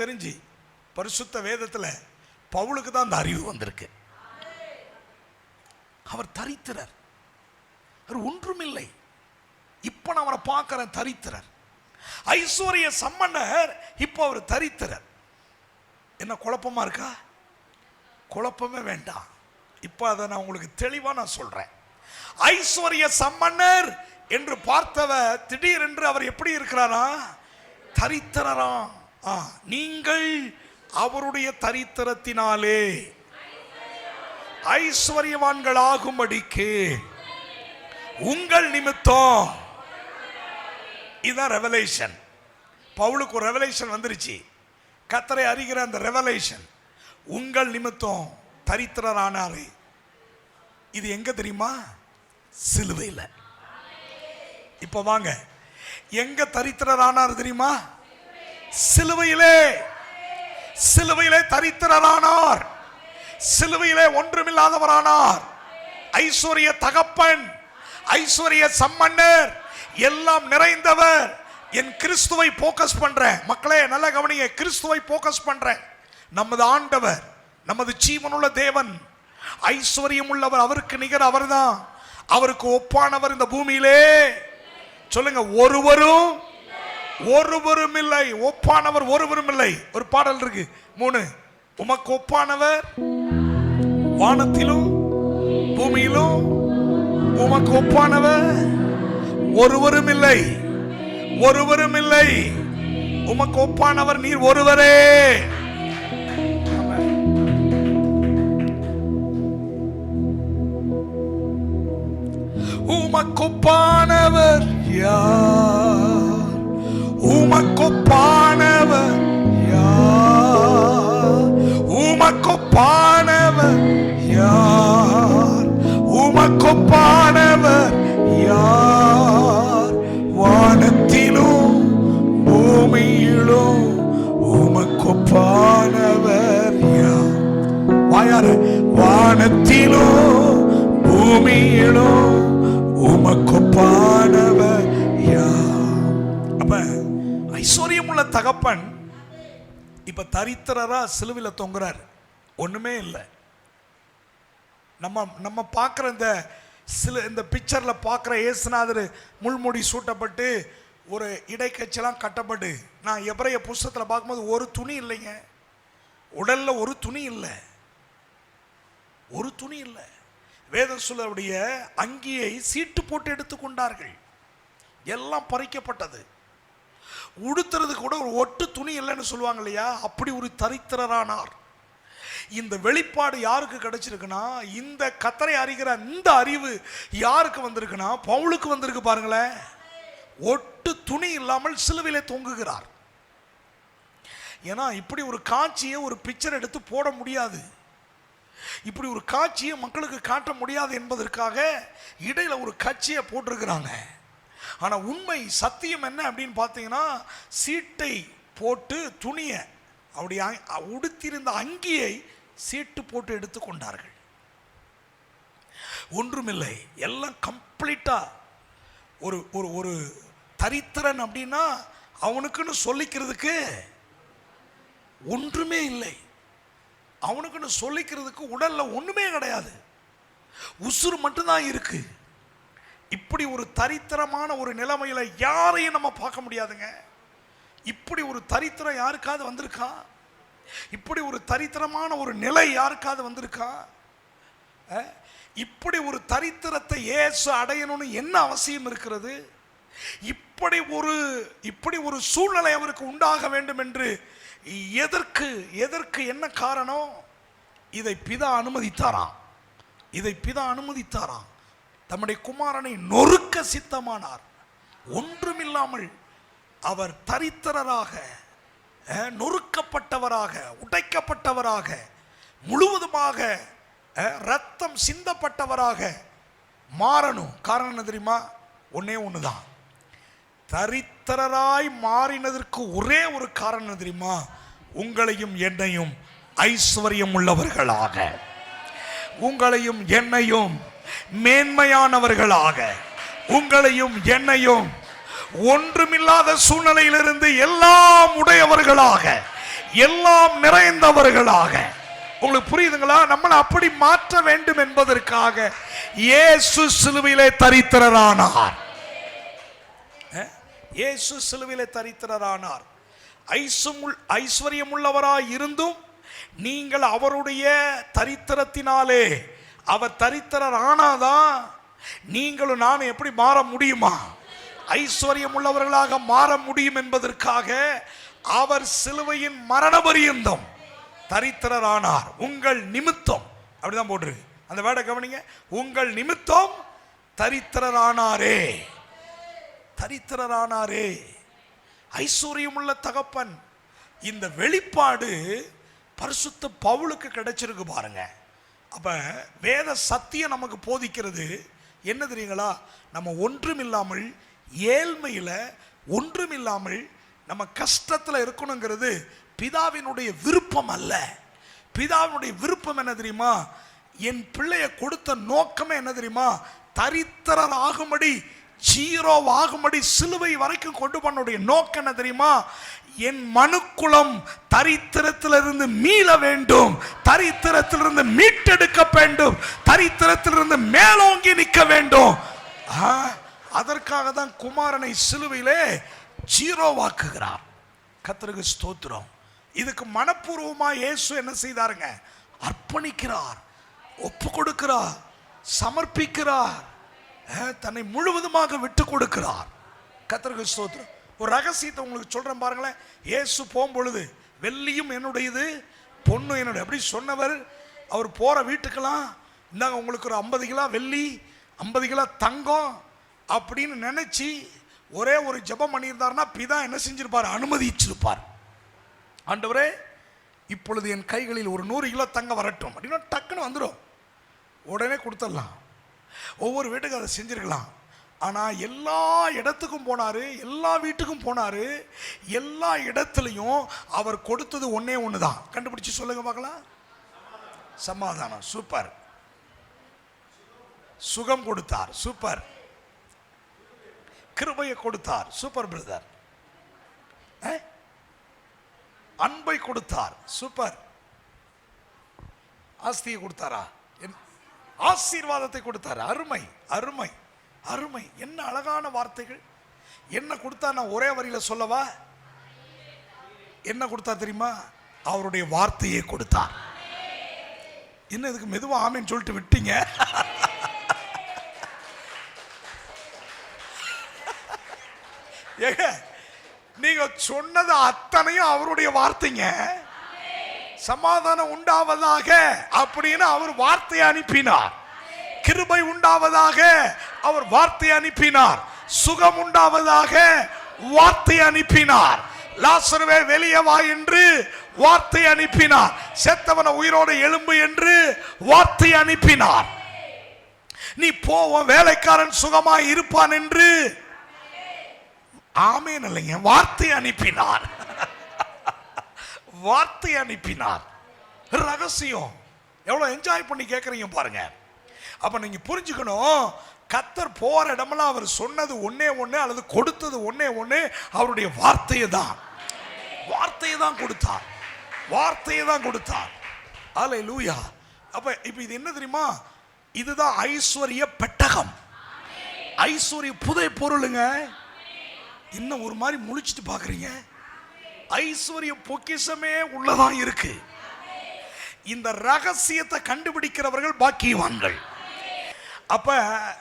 தெரிஞ்சு பரிசுத்த வேதத்துல பவுலுக்கு தான் அந்த அறிவு வந்திருக்கு. அவர் தரித்திரர், அவர் ஒன்றுமில்லை. இப்ப நான் அவரை பார்க்கிறேன், தரித்திரர். ஐஸ்வர்ய சம்பன்னர், இப்ப அவர் தரித்திரர். என்ன குழப்பமா இருக்கா? குழப்பமே வேண்டாம். இப்ப அதை நான் உங்களுக்கு தெளிவா நான் சொல்றேன். ஐஸ்வர்ய சம்பன்னர் என்று பார்த்தவர் திடீரென்று அவர் எப்படி இருக்கிறாரா? தரித்திரரா. நீங்கள் அவருடைய தரித்திரத்தினாலே ஐஸ்வர்யவான்கள் ஆகும்படிக்கு உங்கள் நிமித்தம். இதுதான் ரெவலேஷன். பவுலுக்கு ஒரு ரெவலேஷன் வந்துருச்சு. கர்த்தரை அறிகிற அந்த ரெவலேஷன். உங்கள் நிமித்தம் தரித்திரரானாரே. இது எங்க தெரியுமா? சிலுவையில். இப்ப வாங்க, எங்க தரித்திரரானார் தெரியுமா? சிலுவையிலே. சிலுவையிலே தரித்திரரானார். சிலுவையிலே ஒன்றுமில்லாதவரானார். ஐஸ்வர்ய தகப்பன், ஐஸ்வர்ய சம்பன்னர், எல்லாம் நிறைந்தவர். என் கிறிஸ்துவை போக்கஸ் பண்றேன். மக்களே நல்ல கவனிங்க, கிறிஸ்துவை போக்கஸ் பண்றேன். நமது ஆண்டவர், நமது ஜீவனுள்ள தேவன், ஐஸ்வர்யம் உள்ளவர், அவருக்கு நிகர் அவர்தான். அவருக்கு ஒப்பானவர் இந்த பூமியிலே சொல்லுங்க ஒருவரும் இல்லை. ஒப்பானவர் ஒருவரும் இல்லை. ஒரு பாடல் இருக்கு 3. உமக்கு ஒப்பானவர் வானத்திலும் பூமியிலும், உமக்கு ஒப்பானவர் ஒருவரும் இல்லை. ஒருவரும் இல்லை. உமக்கு ஒப்பானவர் நீர் ஒருவரே. உமக்கொப்பானவர் யார்? உமக்கொப்பானவர் யார்? உமக்கொப்பானவர் யார்? உமக்கொப்பானவர் யார்? வானத்திலும் பூமியிலும் உமக்கொப்பானவர் யார்? வாயாரு. வானத்திலும் பூமியிலும் உமக்கொப்பானவர் யார்? அப்ப ஐஸ்வர்யம் உள்ள தகப்பன் இப்ப தரித்திரரா சிலுவையில தொங்குறார். ஒண்ணுமே இல்லை. நம்ம பார்க்குற இந்த பிக்சர்ல பார்க்குற இயேசுநாதர் முள்முடி சூட்டப்பட்டு ஒரு இடைக்கச்செல்லாம் கட்டப்பட்டு, நான் எபிரேய புஸ்தகத்தில் பார்க்கும்போது ஒரு துணி இல்லைங்க. உடல்ல ஒரு துணி இல்லை. ஒரு துணி இல்லை. வேதம் சொல்லவுடைய அங்கியை சீட்டு போட்டு எடுத்துக்கொண்டார்கள். எல்லாம் பறிக்கப்பட்டது. உடுத்துறது கூட ஒரு ஒட்டு துணி இல்லைன்னு சொல்லுவாங்க இல்லையா? அப்படி ஒரு தரித்திரரானார். இந்த வெளிப்பாடு யாருக்கு கிடைச்சிருக்குன்னா, இந்த கர்த்தரை அறிகிற இந்த அறிவு யாருக்கு வந்திருக்குன்னா பவுலுக்கு வந்திருக்கு. பாருங்களேன், ஒட்டு துணி இல்லாமல் சிலுவையிலே தொங்குகிறார். ஏன்னா இப்படி ஒரு காட்சியை ஒரு பிக்சர் எடுத்து போட முடியாது. இப்படி ஒரு காட்சியை மக்களுக்கு காட்ட முடியாது என்பதற்காக இடையில ஒரு காட்சியை போட்டிருக்கிறாங்க. ஆனா உண்மை சத்தியம் என்ன அப்படின்னு பார்த்தீங்கன்னா, சீட்டை போட்டு துணியை அப்படி உடுத்திருந்த அங்கியை சீட்டு போட்டு எடுத்துக்கொண்டார்கள். ஒன்றுமில்லை. எல்லாம் கம்ப்ளீட்டா ஒரு ஒரு ஒரு தரித்திரன் அப்படின்னா அவனுக்குன்னு சொல்லிக்கிறதுக்கு ஒன்றுமே இல்லை. அவனுக்குன்னு சொல்லிக்கிறதுக்கு உடல்ல ஒண்ணுமே கிடையாது, உசுறு மட்டும்தான் இருக்கு. இப்படி ஒரு தரித்திரமான ஒரு நிலைமையில யாரையும் நம்ம பார்க்க முடியாதுங்க. இப்படி ஒரு தரித்திரம் யாருக்காவது வந்திருக்கா? இப்படி ஒரு தரித்திரமான ஒரு நிலை யாருக்காவது வந்திருக்கா? இப்படி ஒரு தரித்திரத்தை இயேசு அடையணும்னு என்ன அவசியம் இருக்கிறது? இப்படி ஒரு சூழ்நிலை அவருக்கு உண்டாக வேண்டும் என்று எதற்கு என்ன காரணம்? இதை பிதா அனுமதித்தாராம். தம்முடைய குமாரனை நொறுக்க சித்தமானார். ஒன்றுமில்லாமல் அவர் தரித்திரராக, நொறுக்கப்பட்டவராக, உடைக்கப்பட்டவராக, முழுவதுமாக ரத்தம் சிந்தப்பட்டவராக மாறணும். காரணம் என்ன தெரியுமா? ஒன்னே ஒண்ணுதான். தரித்திரராய் மாறினதற்கு ஒரே ஒரு காரணம் தெரியுமா? உங்களையும் என்னையும் ஐஸ்வர்யம் உள்ளவர்களாக, உங்களையும் என்னையும் மேன்மையானவர்களாக, உங்களையும் என்னையும் ஒன்றுமில்லாத சூழ்நிலையிலிருந்து எல்லாம் உடையவர்களாக, எல்லாம் நிறைந்தவர்களாக. உங்களுக்கு புரியுதுங்களா? நம்மளை அப்படி மாற்ற வேண்டும் என்பதற்காக இயேசு சிலுவையிலே தரித்திரரானார். இயேசு சிலுவையிலே தரித்திரரானார். ஐஸ்வர்யம் உள்ளவராய் இருந்தும் நீங்கள் அவருடைய தரித்திரத்தினாலே, அவர் தரித்திரர் ஆனாதான் நீங்களும் நானும் எப்படி மாற முடியுமா? ஐஸ்வர்யம் உள்ளவர்களாக மாற முடியும் என்பதற்காக அவர் சிலுவையின் மரண பரியந்தம் தரித்திரர் ஆனார். உங்கள் நிமித்தம், அப்படிதான் போட்டிருக்கு அந்த வேர்டை கவனிங்க. உங்கள் நிமித்தம் தரித்திரரானாரே, தரித்திரரானாரே. ஐஸ்வர்யம் உள்ள தகப்பன். இந்த வெளிப்பாடு பரிசுத்த பவுலுக்கு கிடைச்சிருக்கு பாருங்க. அப்ப வேத சத்தியம் நமக்கு போதிக்கிறது என்ன தெரியுங்களா? நம்ம ஒன்றுமில்லாமல், ஏழ்மையில ஒன்றுமில்லாமல் நம்ம கஷ்டத்துல இருக்கணுங்கிறது பிதாவினுடைய விருப்பம் அல்ல. பிதாவினுடைய விருப்பம் என்ன தெரியுமா? என் பிள்ளைய கொடுத்த நோக்கமே என்ன தெரியுமா? தரித்திரர் ஆகும்படி, ஜீரோவாகும்படி சிலுவை வரைக்கும் கொண்டு போனுடைய நோக்கம் என்ன தெரியுமா? என் மனுக்குலம் தரித்திரத்திலிருந்து மீள வேண்டும், தரித்திரத்திலிருந்து மீட்டெடுக்க வேண்டும், தரித்திரத்திலிருந்து மேலோங்கி நிற்க வேண்டும். அதற்காக தான் குமாரனை சிலுவையிலே ஜீரோவாக்குகிறார். கர்த்தருக்கு ஸ்தோத்திரம். இதுக்கு மனப்பூர்வமா இயேசு என்ன செய்தாருங்க? அர்ப்பணிக்கிறார், ஒப்பு கொடுக்கிறார், சமர்ப்பிக்கிறார், தன்னை முழுவதுமாக விட்டு கொடுக்கிறார். கர்த்தருக்கு ஸ்தோத்திரம். ஒரு ரகசியத்தை உங்களுக்கு சொல்றேன் பாருங்களேன். இயேசு போகும்பொழுது வெள்ளியும் என்னுடையது, பொண்ணு என்னுடைய அப்படி சொன்னவர். அவர் போற வீட்டுக்கெல்லாம் இந்தாங்க உங்களுக்கு ஒரு 50 கிலோ வெள்ளி, 50 கிலோ தங்கம் அப்படின்னு நினைச்சு ஒரே ஒரு ஜெபம் பண்ணியிருந்தாருன்னா பிதா என்ன செஞ்சிருப்பார்? அனுமதிச்சிருப்பார். ஆண்டவரே, இப்பொழுது என் கைகளில் ஒரு 100 கிலோ தங்கம் வரட்டும் அப்படின்னா டக்குன்னு வந்துடும், உடனே கொடுத்துடலாம். ஒவ்வொரு வீட்டுக்கும் அதை செஞ்சிருக்கலாம். ஆனா எல்லா இடத்துக்கும் போனாரு, எல்லா வீட்டுக்கும் போனாரு, எல்லா இடத்துலையும் அவர் கொடுத்தது ஒன்னே ஒண்ணுதான். கண்டுபிடிச்சு சொல்லுங்க பார்க்கலாம். சமாதானம். சூப்பர். சுகம் கொடுத்தார். சூப்பர். கிருபையை கொடுத்தார். Super brother. அன்பை கொடுத்தார். சூப்பர். ஆஸ்தியை கொடுத்தாரா? ஆசீர்வாதத்தை கொடுத்தார். அருமை, அருமை, அருமை. என்ன அழகான வார்த்தைகள். என்ன கொடுத்தா? நான் ஒரே வரியில சொல்லவா? என்ன கொடுத்தா தெரியுமா? அவருடைய வார்த்தையை கொடுத்தார். என்ன இதுக்கு மெதுவா ஆமேன்னு சொல்லிட்டு விட்டீங்க? ஏங்க, நீங்க சொன்னது அத்தனையும் அவருடைய வார்த்தைங்க. சமாதானம் உண்டாவதாக அப்படின்னு அவர் வார்த்தையை அனுப்பினார். கிருபை உண்டாவதாக அவர் வார்த்தை அனுப்பினார். சுகம் உண்டாவதாக வார்த்தை அனுப்பினார். லாசருவே வெளியே வா என்று வார்த்தை அனுப்பினார். செத்தவன உயிரோடு எழும்பு என்று வார்த்தை அனுப்பினார். நீ போவோம் வேலைக்காரன் சுகமாய் இருப்பான் என்று ஆமேன் இல்லைங்க, வார்த்தை அனுப்பினார். வார்த்தை அனுப்பினார். ரகசியம். எவ்வளவு என்ஜாய் பண்ணி கேட்கறீங்க பாருங்க. அப்ப நீங்க புரிஞ்சுக்கணும், கர்த்தர் போற இடமெல்லாம் அவர் சொன்னது ஒன்னே ஒண்ணு அல்லது கொடுத்தது ஒன்னே ஒண்ணு, அவருடைய வார்த்தையை தான். வார்த்தையை தான் கொடுத்தார். வார்த்தையை தான் கொடுத்தார். அல்லேலூயா. அப்ப இப்ப இது என்ன தெரியுமா? இதுதான் ஐஸ்வர்ய பெட்டகம், ஐஸ்வர்ய புதை பொருளுங்க. இன்னும் ஒரு மாதிரி முழிச்சிட்டு பாக்குறீங்க. ஐஸ்வர்ய பொக்கிஷமே உள்ளதான் இருக்கு. இந்த ரகசியத்தை கண்டுபிடிக்கிறவர்கள் பாக்கியவான்கள். அப்ப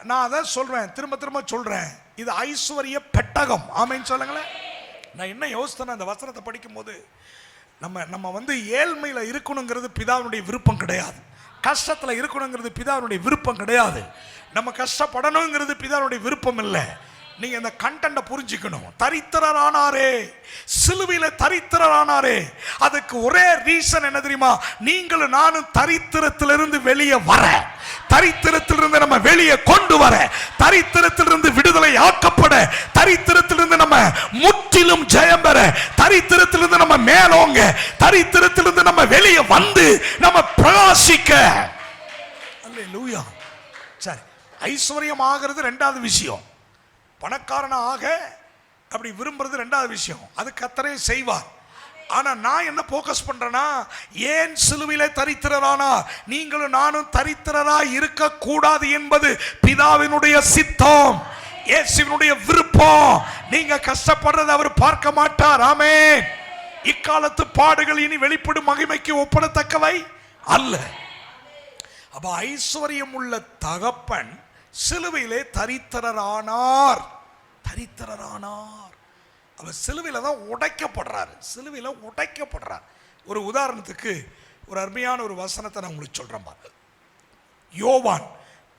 நான் அதை சொல்றேன், திரும்ப திரும்ப சொல்றேன், இது ஐஸ்வர்ய பெட்டகம். ஆமென் சொல்லுங்களேன். நான் என்ன யோசித்தேன் அந்த வசனத்தை படிக்கும் போது, நம்ம வந்து ஏழ்மையில இருக்கணுங்கிறது பிதாவினுடைய விருப்பம் கிடையாது. கஷ்டத்துல இருக்கணுங்கிறது பிதாவினுடைய விருப்பம் கிடையாது. நம்ம கஷ்டப்படணுங்கிறது பிதாவினுடைய விருப்பம் இல்லை. நீங்க இந்த கண்டென்ட்டை புரிஞ்சுக்கணும். தரித்திரரானாரே, சிலுவையில தரித்திரரானாரே, அதுக்கு ஒரே ரீசன் என்ன தெரியுமா? நீங்களும் நானும் தரித்திரத்திலிருந்து வெளியே வர, தரித்திரத்திலிருந்து நம்ம வெளியே கொண்டு வர, தரித்திரத்திலிருந்து விடுதலை ஆக்கப்பட, தரித்திரத்திலிருந்து நம்ம முற்றிலும் ஜெயம் பெற, தரித்திரத்திலிருந்து நம்ம மேலோங்க, தரித்திரத்திலிருந்து நம்ம வெளியே வந்து நம்ம பிரகாசிக்க. அல்லேலூயா. சரி, ஐஸ்வர்யம் ஆகிறது ரெண்டாவது விஷயம். பணக்காரனா ஆக அப்படி விரும்புறது ரெண்டாவது விஷயம். அது கர்த்தரே செய்வார். ஆனா நான் என்ன போக்கஸ் பண்றேன்னா, ஏன் சிலுவையிலே தரித்திரரானா? நீங்களும் நானும் தரித்திரரா இருக்க கூடாது என்பது பிதாவினுடைய சித்தம், இயேசுவினுடைய விருப்பம். நீங்க கஷ்டப்படுறதை அவர் பார்க்க மாட்டார். ஆமென். இக்காலத்து பாடுகள் இனி வெளிப்படும் மகிமைக்கு ஒப்பிடத்தக்கவை அல்ல. அப்ப ஐஸ்வர்யம் உள்ள தகப்பன் சிலுவையிலே தரித்திரரானார். தரித்திரரானார். அவர் சிலுவையில தான் உடைக்கப்படுறார். சிலுவையில உடைக்கப்படுறார். ஒரு உதாரணத்துக்கு ஒரு அருமையான ஒரு வசனத்தை நான் உங்களுக்கு சொல்றேன் பாருங்க. யோவான்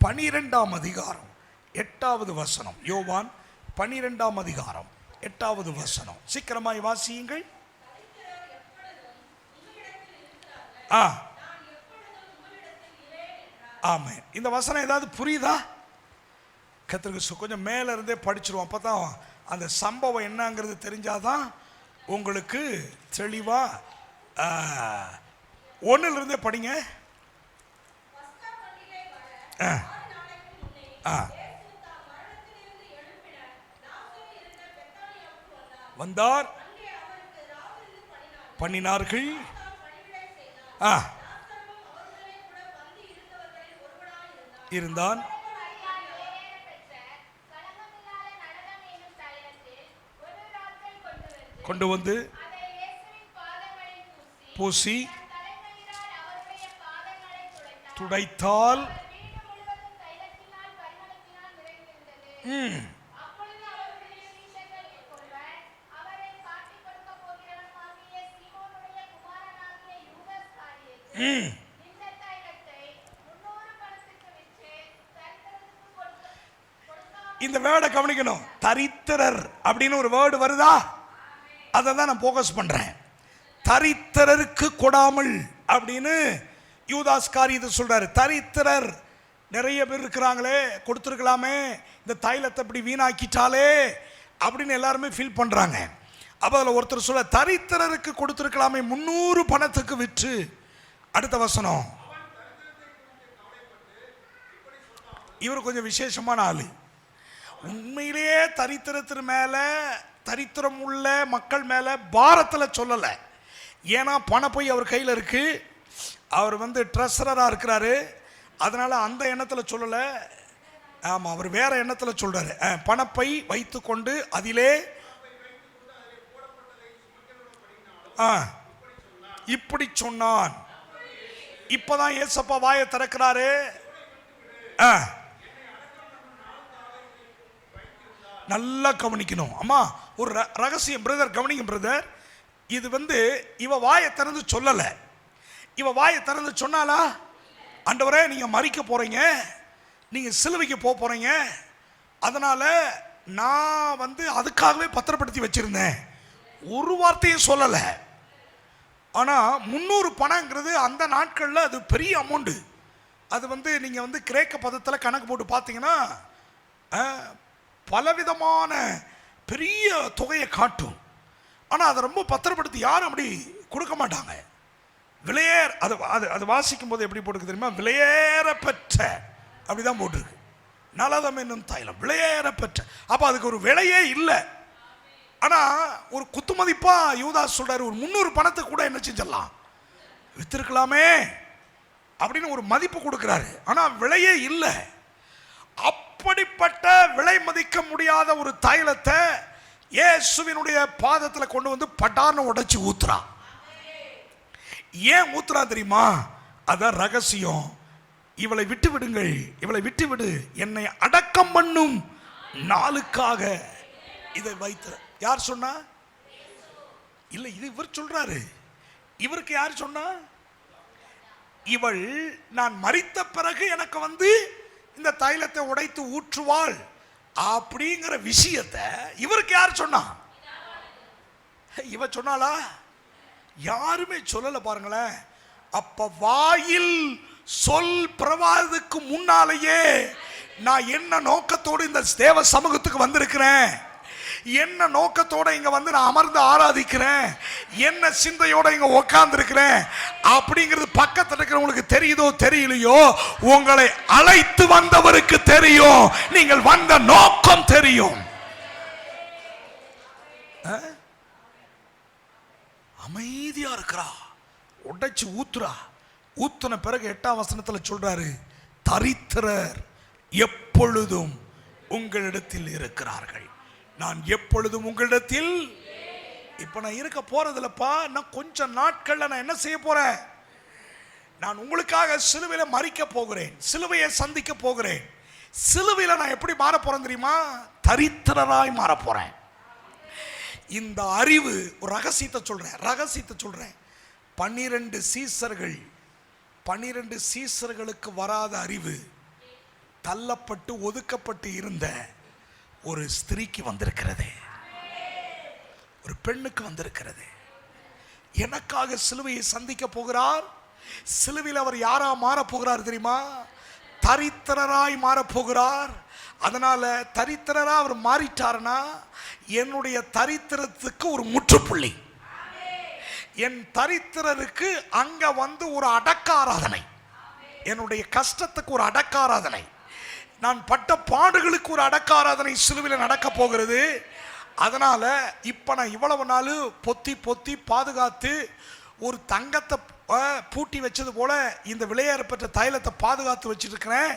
12ஆம் அதிகாரம் 8வது வசனம். யோவான் 12ஆம் அதிகாரம் 8வது வசனம். சீக்கிரமாய் வாசியுங்கள். ஆமென். இந்த வசனம் ஏதாவது புரியுதா? கர்த்தருக்கு கொஞ்சம் மேல இருந்தே படிச்சிருவோம். அப்பதான் அந்த சம்பவம் என்னங்கிறது தெரிஞ்சாதான் உங்களுக்கு தெளிவா. 1ல இருந்தே படிங்க. வந்தார், பண்ணினார்கள். இருந்தான். கொண்டு வந்து பூசி துடைத்தால் இந்த வேர்டை கவனிக்கணும். தரித்திரர் அப்படின்னு ஒரு வேர்டு வருதா? அதை தான் நான் போக்கஸ் பண்றேன். தரித்திரருக்கு கொடாமல் அப்படின்னு யூதாஸ் காரியத்தை சொல்றாரு. தரித்திரர் நிறைய பேர் இருக்கிறாங்களே, கொடுத்துருக்கலாமே, இந்த தைலத்தை இப்படி வீணாக்கிட்டாலே அப்படின்னு எல்லாருமே ஃபீல் பண்றாங்க. அப்ப அதில் ஒருத்தர் சொல்ல, தரித்திரருக்கு கொடுத்துருக்கலாமே 300 பணத்துக்கு விற்று. அடுத்த வசனம். இவர் கொஞ்சம் விசேஷமான ஆளு. உண்மையிலேயே தரித்திரத்தின் மேல, தரித்திரம் உள்ள மக்கள் மேல பாரத்தில் சொல்லலை. ஏன்னா பணம் போய் அவர் கையில் இருக்கு, அவர் வந்து ட்ரெஸரராக இருக்கிறாரு. அதனால அந்த எண்ணத்தில் சொல்லலை. ஆமாம், அவர் வேற எண்ணத்தில் சொல்றாரு. பணப்பை வைத்து கொண்டு அதிலே இப்படி சொன்னான். இப்பதான் ஏசப்பா வாயை திறக்கிறாரு. நல்லா கவனிக்கணும். அம்மா ஒரு ரகசியம் பிரதர், கவனிங்க பிரதர். இது வந்து இவ வாயை திறந்து சொல்லல. இவ வாயை திறந்து சொன்னாலா, ஆண்டவரே நீங்க மரிக்க போறீங்க, நீங்க சிலுவைக்கு போறீங்க, அதனால நான் வந்து அதுக்காகவே பத்திரப்படுத்தி வச்சிருந்தேன், ஒரு வார்த்தையும் சொல்லல. ஆனா 300 பணங்கிறது அந்த நாட்கள்ல அது பெரிய அமௌண்ட். அது வந்து நீங்க வந்து கிரேக்க பதத்தில் கணக்கு போட்டு பார்த்தீங்கன்னா பலவிதமான பெரிய தொகையை காட்டும். ஆனால் அதை ரொம்ப பத்திரப்படுத்தி யாரும் அப்படி கொடுக்க மாட்டாங்க. விலையேற அது அது அது வாசிக்கும் போது எப்படி போட்டுருக்கு தெரியுமா? விலையேற பெற்ற அப்படிதான் போட்டிருக்கு. நலதம் என்னும் தைலம் விலையேற பெற்ற. அப்போ அதுக்கு ஒரு விலையே இல்லை. ஆனால் ஒரு குத்துமதிப்பா யூதாஸ் சொல்றாரு, ஒரு 300 பணத்தை கூட என்ன செஞ்சிடலாம், வித்திருக்கலாமே அப்படின்னு ஒரு மதிப்பு கொடுக்கிறாரு. ஆனா விலையே இல்லை. அப்படிப்பட்ட விலை மதிக்க முடியாத ஒரு தைலத்தை இயேசுவினுடைய பாதத்தில் கொண்டு வந்து பட்டார்னு உடைச்சு ஊத்துறா. ஏன் ஊத்துறா தெரியுமா? அதான் ரகசியம். இவளை விட்டு விடுங்கள், இவளை விட்டு விடு, என்னை அடக்கம் பண்ணும் நாளுக்காக இதை வைத்த. யார் சொன்னா? இல்லை, இது இவர் சொல்றாரு. இவருக்கு யார் சொன்னா? இவள் நான் மரித்த பிறகு எனக்கு வந்து இந்த தைலத்தை உடைத்து ஊற்றுவாள் அப்படிங்கிற விஷயத்தை இவருக்கு யார் சொன்னா? இவ சொன்னாளா? யாருமே சொல்லல. பாருங்களேன். அப்ப வாயில் சொல் பிரவாதத்துக்கு முன்னாலேயே நான் என்ன நோக்கத்தோடு இந்த தேவ சமூகத்துக்கு வந்திருக்கிறேன், என்ன நோக்கத்தோட இங்க வந்து நான் அமர்ந்து ஆராதிக்கிறேன், என்ன சிந்தையோட இங்க உட்கார்ந்து இருக்கிறேன் அப்படிங்கிறது பக்கத்தில் இருக்கிறவங்களுக்கு தெரியுதோ தெரியலையோ, உங்களை அழைத்து வந்தவருக்கு தெரியும், நீங்கள் வந்த நோக்கம் தெரியும். அமைதியா இருக்கிறா, உடைச்சு ஊத்துறா. ஊத்துன பிறகு 8ஆம் வசனத்தில் சொல்றாரு, தரித்திரர் எப்பொழுதும் உங்களிடத்தில் இருக்கிறார்கள், நான் எப்பொழுதும் உங்களிடத்தில். இப்ப நான் இருக்க போறதில்லப்பா, நான் கொஞ்ச நாட்கள்ல நான் என்ன செய்ய போறேன்? நான் உங்களுக்காக சிலுவையில மரிக்க போகிறேன், சிலுவையை சந்திக்க போகிறேன். சிலுவையில நான் எப்படி மாற போறேன் தெரியுமா? தரித்திரராய் மாற போறேன். இந்த அறிவு ஒரு ரகசியத்தை சொல்றேன். 12 சீசர்கள், 12 சீசர்களுக்கு வராத அறிவு தள்ளப்பட்டு ஒதுக்கப்பட்டு இருந்த ஒரு ஸ்திரீக்கு வந்திருக்கிறது, ஒரு பெண்ணுக்கு வந்திருக்கிறது. எனக்காக சிலுவையை சந்திக்க போகிறார். சிலுவையில் அவர் யாரா மாற போகிறார் தெரியுமா? தரித்திரராய் மாற போகிறார். அதனால தரித்திரரா அவர் மாறிட்டார்னா என்னுடைய தரித்திரத்துக்கு ஒரு முற்றுப்புள்ளி. என் தரித்திரருக்கு அங்க வந்து ஒரு அடக்க ஆராதனை, என்னுடைய கஷ்டத்துக்கு ஒரு அடக்க ஆராதனை, நான் பட்ட பாடுகளுக்கு ஒரு அடக்க ஆராதனை சிலுவையில் நடக்க போகிறது. அதனால இப்ப நான் இவ்வளவு நாள் பொத்தி பொத்தி பாதுகாத்து ஒரு தங்கத்தை பூட்டி வச்சது போல இந்த விலையேறப்பட்ட தைலத்தை பாதுகாத்து வச்சிட்டு இருக்கிறேன்.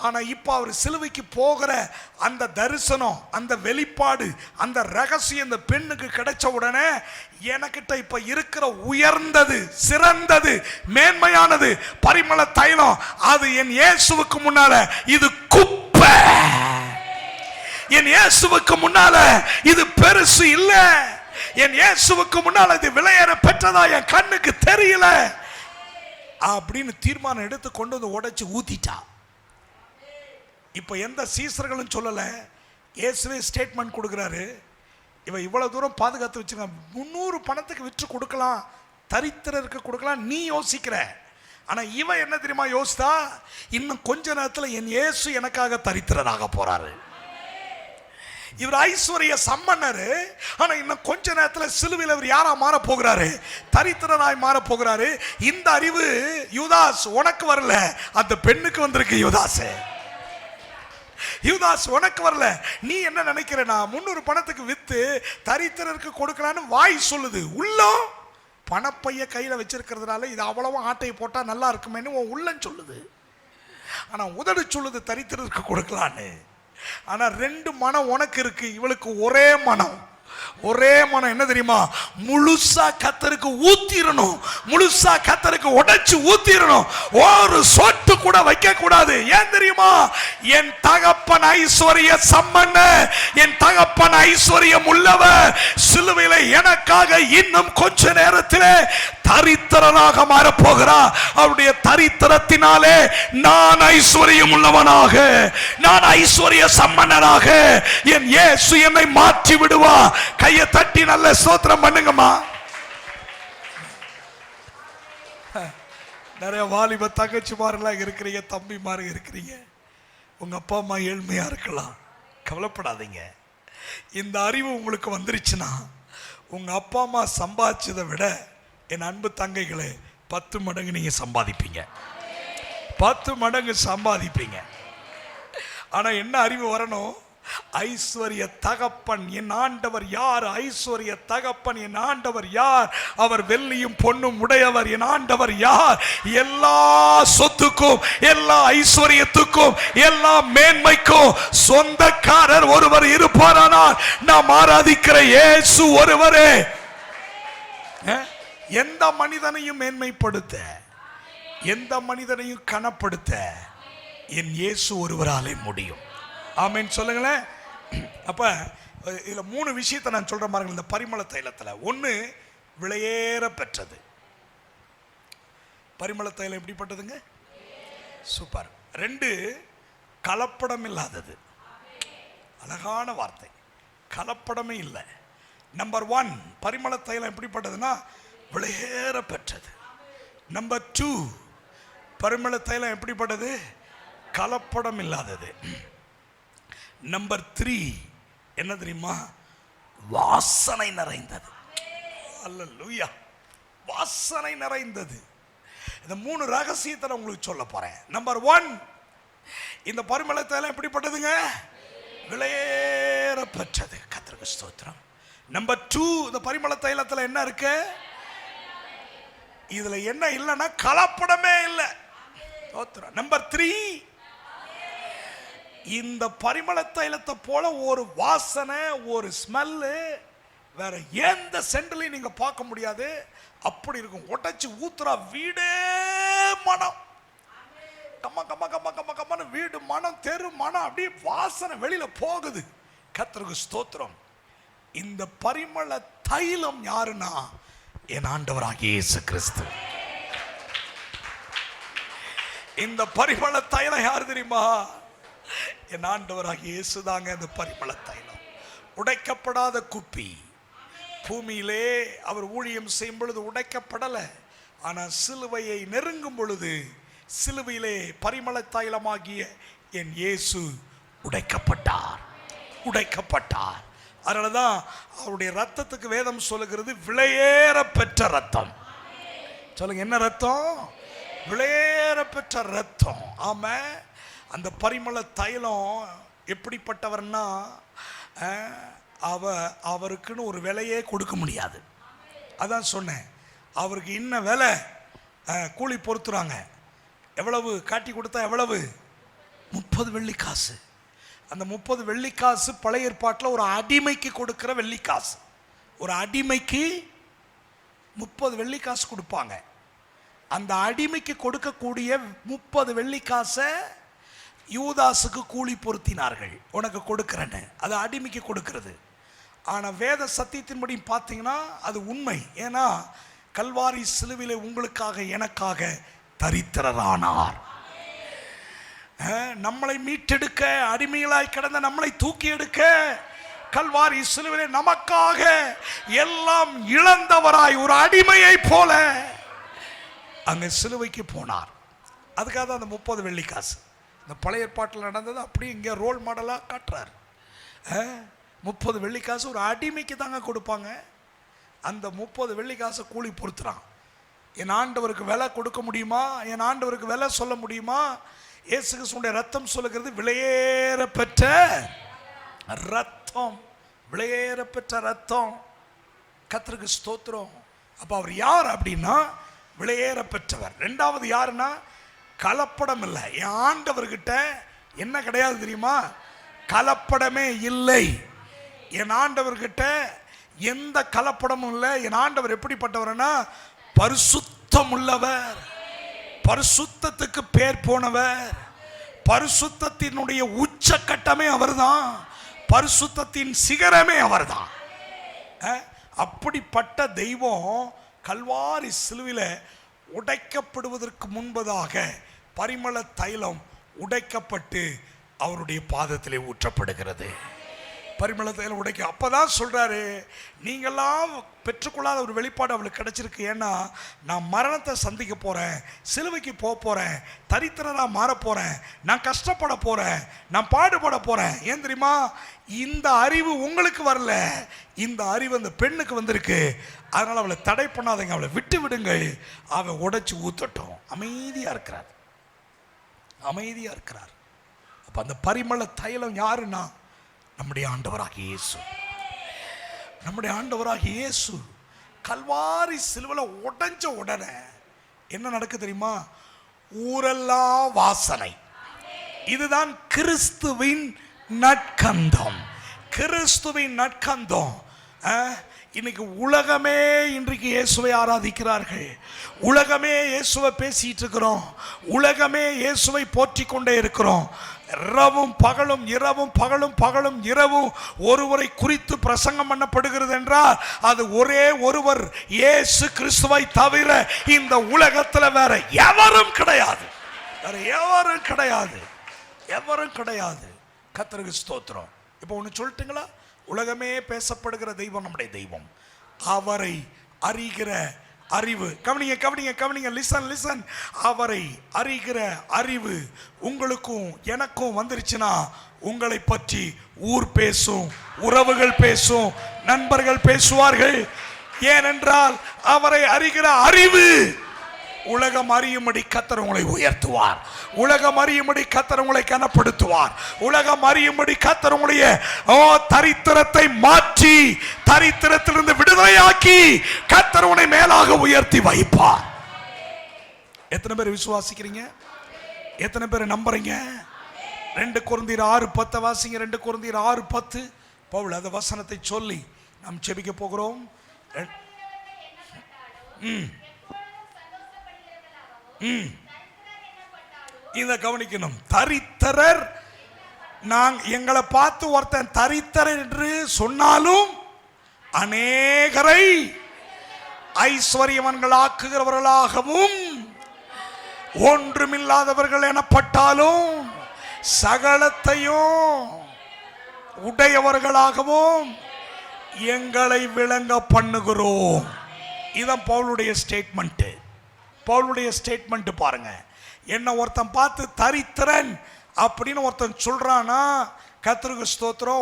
ஆனா இப்ப அவர் சிலுவைக்கு போகிற அந்த தரிசனம், அந்த வெளிப்பாடு, அந்த ரகசியம் இந்த பெண்ணுக்கு கிடைச்ச உடனே எனக்கிட்ட இப்ப இருக்கிற உயர்ந்தது, சிறந்தது, மேன்மையானது பரிமள தைலம், அது என் இயேசுவுக்கு முன்னால இது குப்பை. என் இயேசுவுக்கு முன்னால இது பெருசு இல்ல. என் இயேசுவுக்கு முன்னால இது விலையேற பெற்றதா என் கண்ணுக்கு தெரியல அப்படின்னு தீர்மானம் எடுத்து கொண்டு வந்து உடைச்சு ஊத்திட்டா. இப்ப எந்த சீசர்களும் சொல்லல, இயேசுவே ஸ்டேட்மெண்ட் கொடுக்கிறாரு. இவ இவ்வளவு தூரம் பாதுகாத்து வச்சிருக்க, 300 பணத்துக்கு விற்று கொடுக்கலாம், தரித்திரருக்கு கொடுக்கலாம் நீ யோசிக்கிற. ஆனா இவ என்ன தெரியுமா யோசித்தா? இன்னும் கொஞ்ச நேரத்தில் என் இயேசு எனக்காக தரித்திரராக போறாரு. இவர் ஐஸ்வர்ய சம்பன்னரு, ஆனா இன்னும் கொஞ்ச நேரத்தில் சிலுவையில் இவர் யாரா மாற போகிறாரு? தரித்திரனாய் மாற போகிறாரு. இந்த அறிவு யூதாஸ் உனக்கு வரல, அந்த பெண்ணுக்கு வந்திருக்கு. யூதாஸ் உனக்கு வரல. நீ என்ன நினைக்கிறனா 300 பணத்துக்கு வித்து தரித்திரருக்கு கொடுக்கலான்னு வாய் சொல்லுது, உள்ளம் பணப்பைய கையில வச்சிருக்கிறதுனால இது அவ்வளவு ஆட்டையை போட்டா நல்லா இருக்குமேன்னு உன் உள்ளம் சொல்லுது. ஆனா உதடு சொல்லுது தரித்திரருக்கு கொடுக்கலான்னு. ஆனா 2 மனம் உனக்கு இருக்கு, இவளுக்கு ஒரே மனம். என்ன தெரியுமா? முழுசா கர்த்தருக்கு ஊத்திரணும், முழுசா கர்த்தருக்கு உடைச்சு ஊத்திரணும், ஒரு சொட்டு கூட வைக்க கூடாது. ஏன் தெரியுமா? என் தகப்பன் ஐஸ்வர்ய சம்பன்ன, என் தகப்பன் ஐஸ்வர்யம் உள்ளவர் சிலுவையில எனக்காக இன்னும் கொஞ்ச நேரத்தில் தரித்திரனாக மாற போகிறார். அவருடைய தரித்திரத்தினாலே நான் ஐஸ்வர்யம் உள்ளவனாக, நான் ஐஸ்வர்ய சம்பன்னனாக என் இயேசு என்னை மாற்றி விடுவார். கையை தட்டி நல்ல ஸ்தோத்திரம் பண்ணுங்கம்மா. நிறைய வாலிப தங்கச்சிமாரெல்லாம் இருக்கிறீங்க, தம்பிமாரு இருக்கிறீங்க. உங்க அப்பா அம்மா ஏழ்மையா இருக்கலாம், கவலைப்படாதீங்க. இந்த அறிவு உங்களுக்கு வந்துருச்சுன்னா உங்க அப்பா அம்மா சம்பாதிச்சதை விட என் அன்பு தங்கைகளே 10 மடங்கு நீங்க சம்பாதிப்பீங்க, 10 மடங்கு சம்பாதிப்பீங்க. ஆனா என்ன அறிவு வரணும்? ஐஸ்வர்ய தகப்பன் என் ஆண்டவர் யார்? ஐஸ்வர்ய தகப்பன் என் ஆண்டவர் யார்? அவர் வெள்ளியும் பொன்னும் உடையவர். என் ஆண்டவர் யார்? எல்லா சொத்துக்கும், எல்லா ஐஸ்வர்யத்துக்கும், எல்லா மேன்மைக்கும் சொந்தக்காரர் ஒருவர் இருப்பாரானால் நாம் ஆராதிக்கிற இயேசு ஒருவரே. எந்த மனிதனையும் மேன்மைப்படுத்த, எந்த மனிதனையும் கனப்படுத்த என் இயேசு ஒருவராலே முடியும். ஆமென் சொல்லுங்களேன். அப்ப இதுல 3 விஷயத்தை நான் சொல்ற மாதிரி இந்த பரிமள தைலத்துல. 1, விலையேற பெற்றது. பரிமள தைலம் எப்படிப்பட்டதுங்க? சூப்பர். 2, கலப்படம் இல்லாதது. அழகான வார்த்தை, கலப்படமே இல்லை. நம்பர் 1, பரிமள தைலம் எப்படிப்பட்டதுன்னா விலையேற பெற்றது. நம்பர் 2, பரிமள தைலம் எப்படிப்பட்டது? கலப்படம் இல்லாதது. நம்பர் 3 என்ன தெரியுமா? வாசனை நிறைந்தது. அல்லேலூயா, வாசனை நிறைந்தது. இந்த 3 ரகசியத்தை நான் உங்களுக்கு சொல்ல போறேன். நம்பர் 1, இந்த பரிமள தைலம் எப்படிப்பட்டதுங்க? விலையேற பெற்றது. கர்த்தருக்கு ஸ்தோத்திரம். நம்பர் 2, இந்த பரிமள தைலத்துல என்ன இருக்கு? இதுல என்ன இல்லைன்னா கலப்படமே இல்லை. நம்பர் 3, இந்த பரிமள தைலத்தை போல ஒரு வாசனை, ஒரு ஸ்மெல்லு வேற எந்த சென்ட்லையும் நீங்க பார்க்க முடியாது. அப்படி இருக்கும். உடைச்சு ஊத்துறா வீடே மனம், கம்ம கம்ம கம்ம கம்ம கம்மன்னு வீடு மனம், தெரு மனம், அப்படியே வாசனை வெளியில போகுது. கர்த்தருக்கு ஸ்தோத்திரம். இந்த பரிமள தைலம் யாருன்னா என் ஆண்டவராகிய இயேசு கிறிஸ்து. இந்த பரிமள தைலம் யாரு தெரியுமா? என் ஆண்டவராகிய இயேசு தாங்க. இந்த பரிமள தைலம் உடைக்கப்படாத குப்பி. பூமியிலே அவர் ஊழியம் செய்யும் பொழுது உடைக்கப்படலை. ஆனால் சிலுவையை நெருங்கும் பொழுது சிலுவையிலே பரிமள தைலமாகிய என் இயேசு உடைக்கப்பட்டார், உடைக்கப்பட்டார். அதனாலதான் அவருடைய ரத்தத்துக்கு வேதம் சொல்லுகிறது விலையேற பெற்ற ரத்தம். சொல்லுங்க, என்ன ரத்தம்? விலையேற பெற்ற ரத்தம். ஆமா, அந்த பரிமள தைலம் எப்படிப்பட்டவர்னா அவருக்குன்னு ஒரு விலையே கொடுக்க முடியாது. அதான் சொன்னேன், அவருக்கு இன்ன விலை கூலி பொறுத்துறாங்க. எவ்வளவு காட்டி கொடுத்தா எவ்வளவு? 30 வெள்ளிக்காசு. அந்த 30 வெள்ளிக்காசு பழைய ஏற்பாட்டில் ஒரு அடிமைக்கு கொடுக்கிற வெள்ளிக்காசு. ஒரு அடிமைக்கு 30 வெள்ளிக்காசு கொடுப்பாங்க. அந்த அடிமைக்கு கொடுக்கக்கூடிய 30 வெள்ளிக்காசை யூதாசுக்கு கூலி பொருத்தினார்கள். உனக்கு கொடுக்கிறேன்னு, அது அடிமைக்கு கொடுக்கிறது. ஆனால் வேத சத்தியத்தின்படி பார்த்தீங்கன்னா அது உண்மை. ஏன்னா கல்வாரி சிலுவிலே உங்களுக்காக எனக்காக தரித்திரரானார். நம்மளை மீட்டெடுக்க, அடிமைகளாய் கிடந்த நம்மளை தூக்கி எடுக்க கல்வாரி சிலுவிலே நமக்காக எல்லாம் இழந்தவராய் ஒரு அடிமையை போல அங்கே சிலுவைக்கு போனார். அதுக்காக தான் அந்த 30 வெள்ளிக்காசு. இந்த பழைய ஏற்பாட்டில் நடந்தது அப்படியே இங்கே ரோல் மாடலாக காட்டுறார். 30 வெள்ளிக்காசு ஒரு அடிமைக்கு தாங்க கொடுப்பாங்க. அந்த 30 வெள்ளிக்காசை கூலி பொறுத்துறான். என் ஆண்டவருக்கு விலை கொடுக்க முடியுமா? என் ஆண்டவருக்கு விலை சொல்ல முடியுமா? இயேசு கிறிஸ்துவின் ரத்தம் சொல்லுகிறது விலையேற பெற்ற ரத்தம், விலையேற பெற்ற ரத்தம். கர்த்தருக்கு ஸ்தோத்திரம். அப்ப அவர் யார் அப்படின்னா விலையேற பெற்றவர். 2வது யாருன்னா கலப்படம் இல்லை. என் ஆண்டவர்கிட்ட என்ன கிடையாது தெரியுமா? கலப்படமே இல்லை. என் ஆண்டவர்கிட்ட எந்த கலப்படமும் இல்லை. என் ஆண்டவர் எப்படிப்பட்டவர்னா பரிசுத்தம் உள்ளவர், பரிசுத்தத்துக்கு பேர் போனவர், பரிசுத்தத்தினுடைய உச்சக்கட்டமே அவர்தான், பரிசுத்தத்தின் சிகரமே அவர்தான். அப்படிப்பட்ட தெய்வம் கல்வாரி சிலுவில உடைக்கப்படுவதற்கு முன்பதாக பரிமள தைலம் உடைக்கப்பட்டு அவருடைய பாதத்திலே ஊற்றப்படுகிறது. பரிமள தைலம் உடைக்க அப்பதான் சொல்றாரு, நீங்கெல்லாம் பெற்றுக்கொள்ளாத ஒரு வெளிப்பாடு அவளுக்கு கிடைச்சிருக்கு. ஏன்னா நான் மரணத்தை சந்திக்க போறேன், சிலுவைக்கு போக போறேன், தரித்திரனா மாற போறேன், நான் கஷ்டப்பட போறேன், நான் பாடுபட போறேன். ஏன் தெரியுமா? இந்த அறிவு உங்களுக்கு வரல, இந்த அறிவு அந்த பெண்ணுக்கு வந்திருக்கு. அதனால அவளை தடை பண்ணாதீங்க, அவளை விட்டு விடுங்கள், அவ உடைச்சு ஊத்தட்டும். அமைதியா இருக்கிறார், அமைதியா இருக்கிறார். அப்ப அந்த பரிமள தைலம் யாருன்னா நம்முடைய ஆண்டவராகிய இயேசு. நம்முடைய ஆண்டவராகிய இயேசு கல்வாரி சிலுவையில் உடைஞ்ச உடனே என்ன நடக்கு தெரியுமா? ஊரெல்லாம் வாசனை. இதுதான் கிறிஸ்துவின் நற்கந்தம். கிறிஸ்துவின் நற்கந்தம். இன்னைக்கு உலகமே இன்றைக்கு இயேசுவை ஆராதிக்கிறார்கள். உலகமே இயேசுவை பேசிட்டு இருக்கிறோம். உலகமே இயேசுவை போற்றி கொண்டே இருக்கிறோம். இரவும் பகலும் இரவும் பகலும் பகலும் இரவும் ஒருவரை குறித்து பிரசங்கம் பண்ணப்படுகிறது என்றால் அது ஒரே ஒருவர், இயேசு கிறிஸ்துவை தவிர இந்த உலகத்தில் வேற எவரும் கிடையாது. வேற எவரும் கிடையாது. எவரும் கிடையாது. கர்த்தருக்கு ஸ்தோத்திரம். இப்போ ஒன்று சொல்லட்டுங்களா? உலகமே பேசப்படுகிற தெய்வம் நம்முடைய தெய்வம். அவரை அறிகிற அறிவு, கவனிங்க கவனிங்க கவனிங்க, லிசன் லிசன். அவரை அறிகிற அறிவு உங்களுக்கும் எனக்கும் வந்துருச்சுன்னா உங்களை பற்றி ஊர் பேசும், உறவுகள் பேசும், நண்பர்கள் பேசுவார்கள். ஏனென்றால் அவரை அறிகிற அறிவு உலகம் அறியும்படி கர்த்தர் உங்களை உயர்த்துவார். உலகம் அறியும்படி கர்த்தர் உங்களை கனப்படுத்துவார். உலகம் அறியும்படி கர்த்தர் உங்களுடைய தரித்திரத்தை மாற்றி தரித்திரத்திலிருந்து விடுதலையாக்கி கர்த்தர் உன்னை மேலாக உயர்த்தி வைப்பார். எத்தனை பேர் விசுவாசிக்கிறீங்க? எத்தனை பேர் நம்புறீங்க? 2 கொரிந்தியர் 6:10 வாசிங்க. 2 கொரிந்தியர் 6:10. பவுல் அந்த வசனத்தை சொல்லி நாம் ஜெபிக்க போகிறோம். இத கவனிக்கணும். தரித்திரர், எங்களை பார்த்து ஒருத்தன் தரித்திரர் என்று சொன்னாலும் அநேகரை ஐஸ்வர்யவான்களாக்குகிறவர்களாகவும் ஒன்றுமில்லாதவர்கள் எனப்பட்டாலும் சகலத்தையும் உடையவர்களாகவும் எங்களை விளங்க பண்ணுகிறோம். இதான் பவுலுடைய ஸ்டேட்மெண்ட். பவுலுடைய ஸ்டேட்மெண்ட் பாருங்க. என்ன ஒருத்தன் பார்த்து தரித்திரன் அப்படின்னு ஒருத்தன் சொல்றானா, கர்த்தருக்கு ஸ்தோத்திரம்,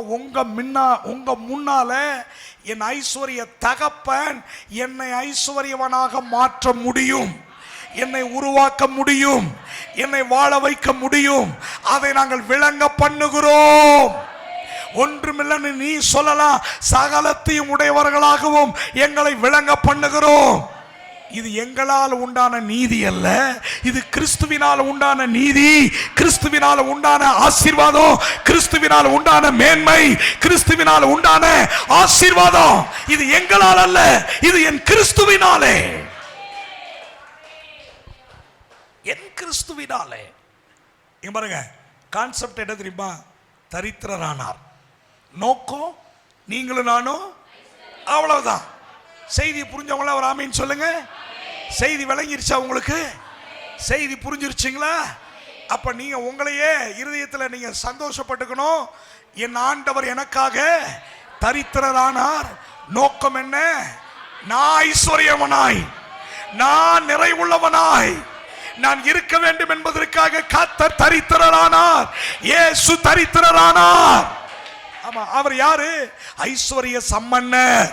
உங்க முன்னால என் ஐஸ்வர்ய தகப்பன் என்னை ஐஸ்வர்யவனாக மாற்ற முடியும், என்னை உருவாக்க முடியும், என்னை வாழ வைக்க முடியும். அதை நாங்கள் விளங்க பண்ணுகிறோம். ஒன்றுமில்லை நீ சொல்லலாம், சகலத்தையும் உடையவர்களாகவும் எங்களை விளங்க பண்ணுகிறோம். இது எங்களால் உண்டான நீதி அல்ல, இது கிறிஸ்துவினால் உண்டான நீதி, கிறிஸ்துவினால் உண்டான ஆசீர்வாதம், கிறிஸ்துவினால் உண்டான மேன்மை, கிறிஸ்துவினால் உண்டான ஆசீர்வாதம். இது எங்களால் அல்ல, இது என் கிறிஸ்துவினாலே, என் கிறிஸ்துவினாலே. இங்க பாருங்க, கான்செப்ட் என்ன தெரியுமா? தரித்திரரானார். நோக்கம் நீங்களும் நானும், அவ்வளவுதான். செய்தி புரிஞ்சவங்களா ஒரு ஆமீன் சொல்லுங்க. செய்தி விளங்கிருச்சா உங்களுக்கு? செய்தி புரிஞ்சிருச்சுங்களா? அப்ப நீங்க உங்களையே இருதயத்தில் நீங்க சந்தோஷப்பட்டுக்கணும். என் ஆண்டவர் எனக்காக தரித்திரரானார். நோக்கம் என்ன? நான் ஐஸ்வர்யவனாய், நான் நிறைவுள்ளவனாய் நான் இருக்க வேண்டும் என்பதற்காக கர்த்தர் தரித்திரரானார். இயேசு தரித்திரரானார். ஆமா, அவர் யாரு? ஐஸ்வர்ய சம்பன்னர்,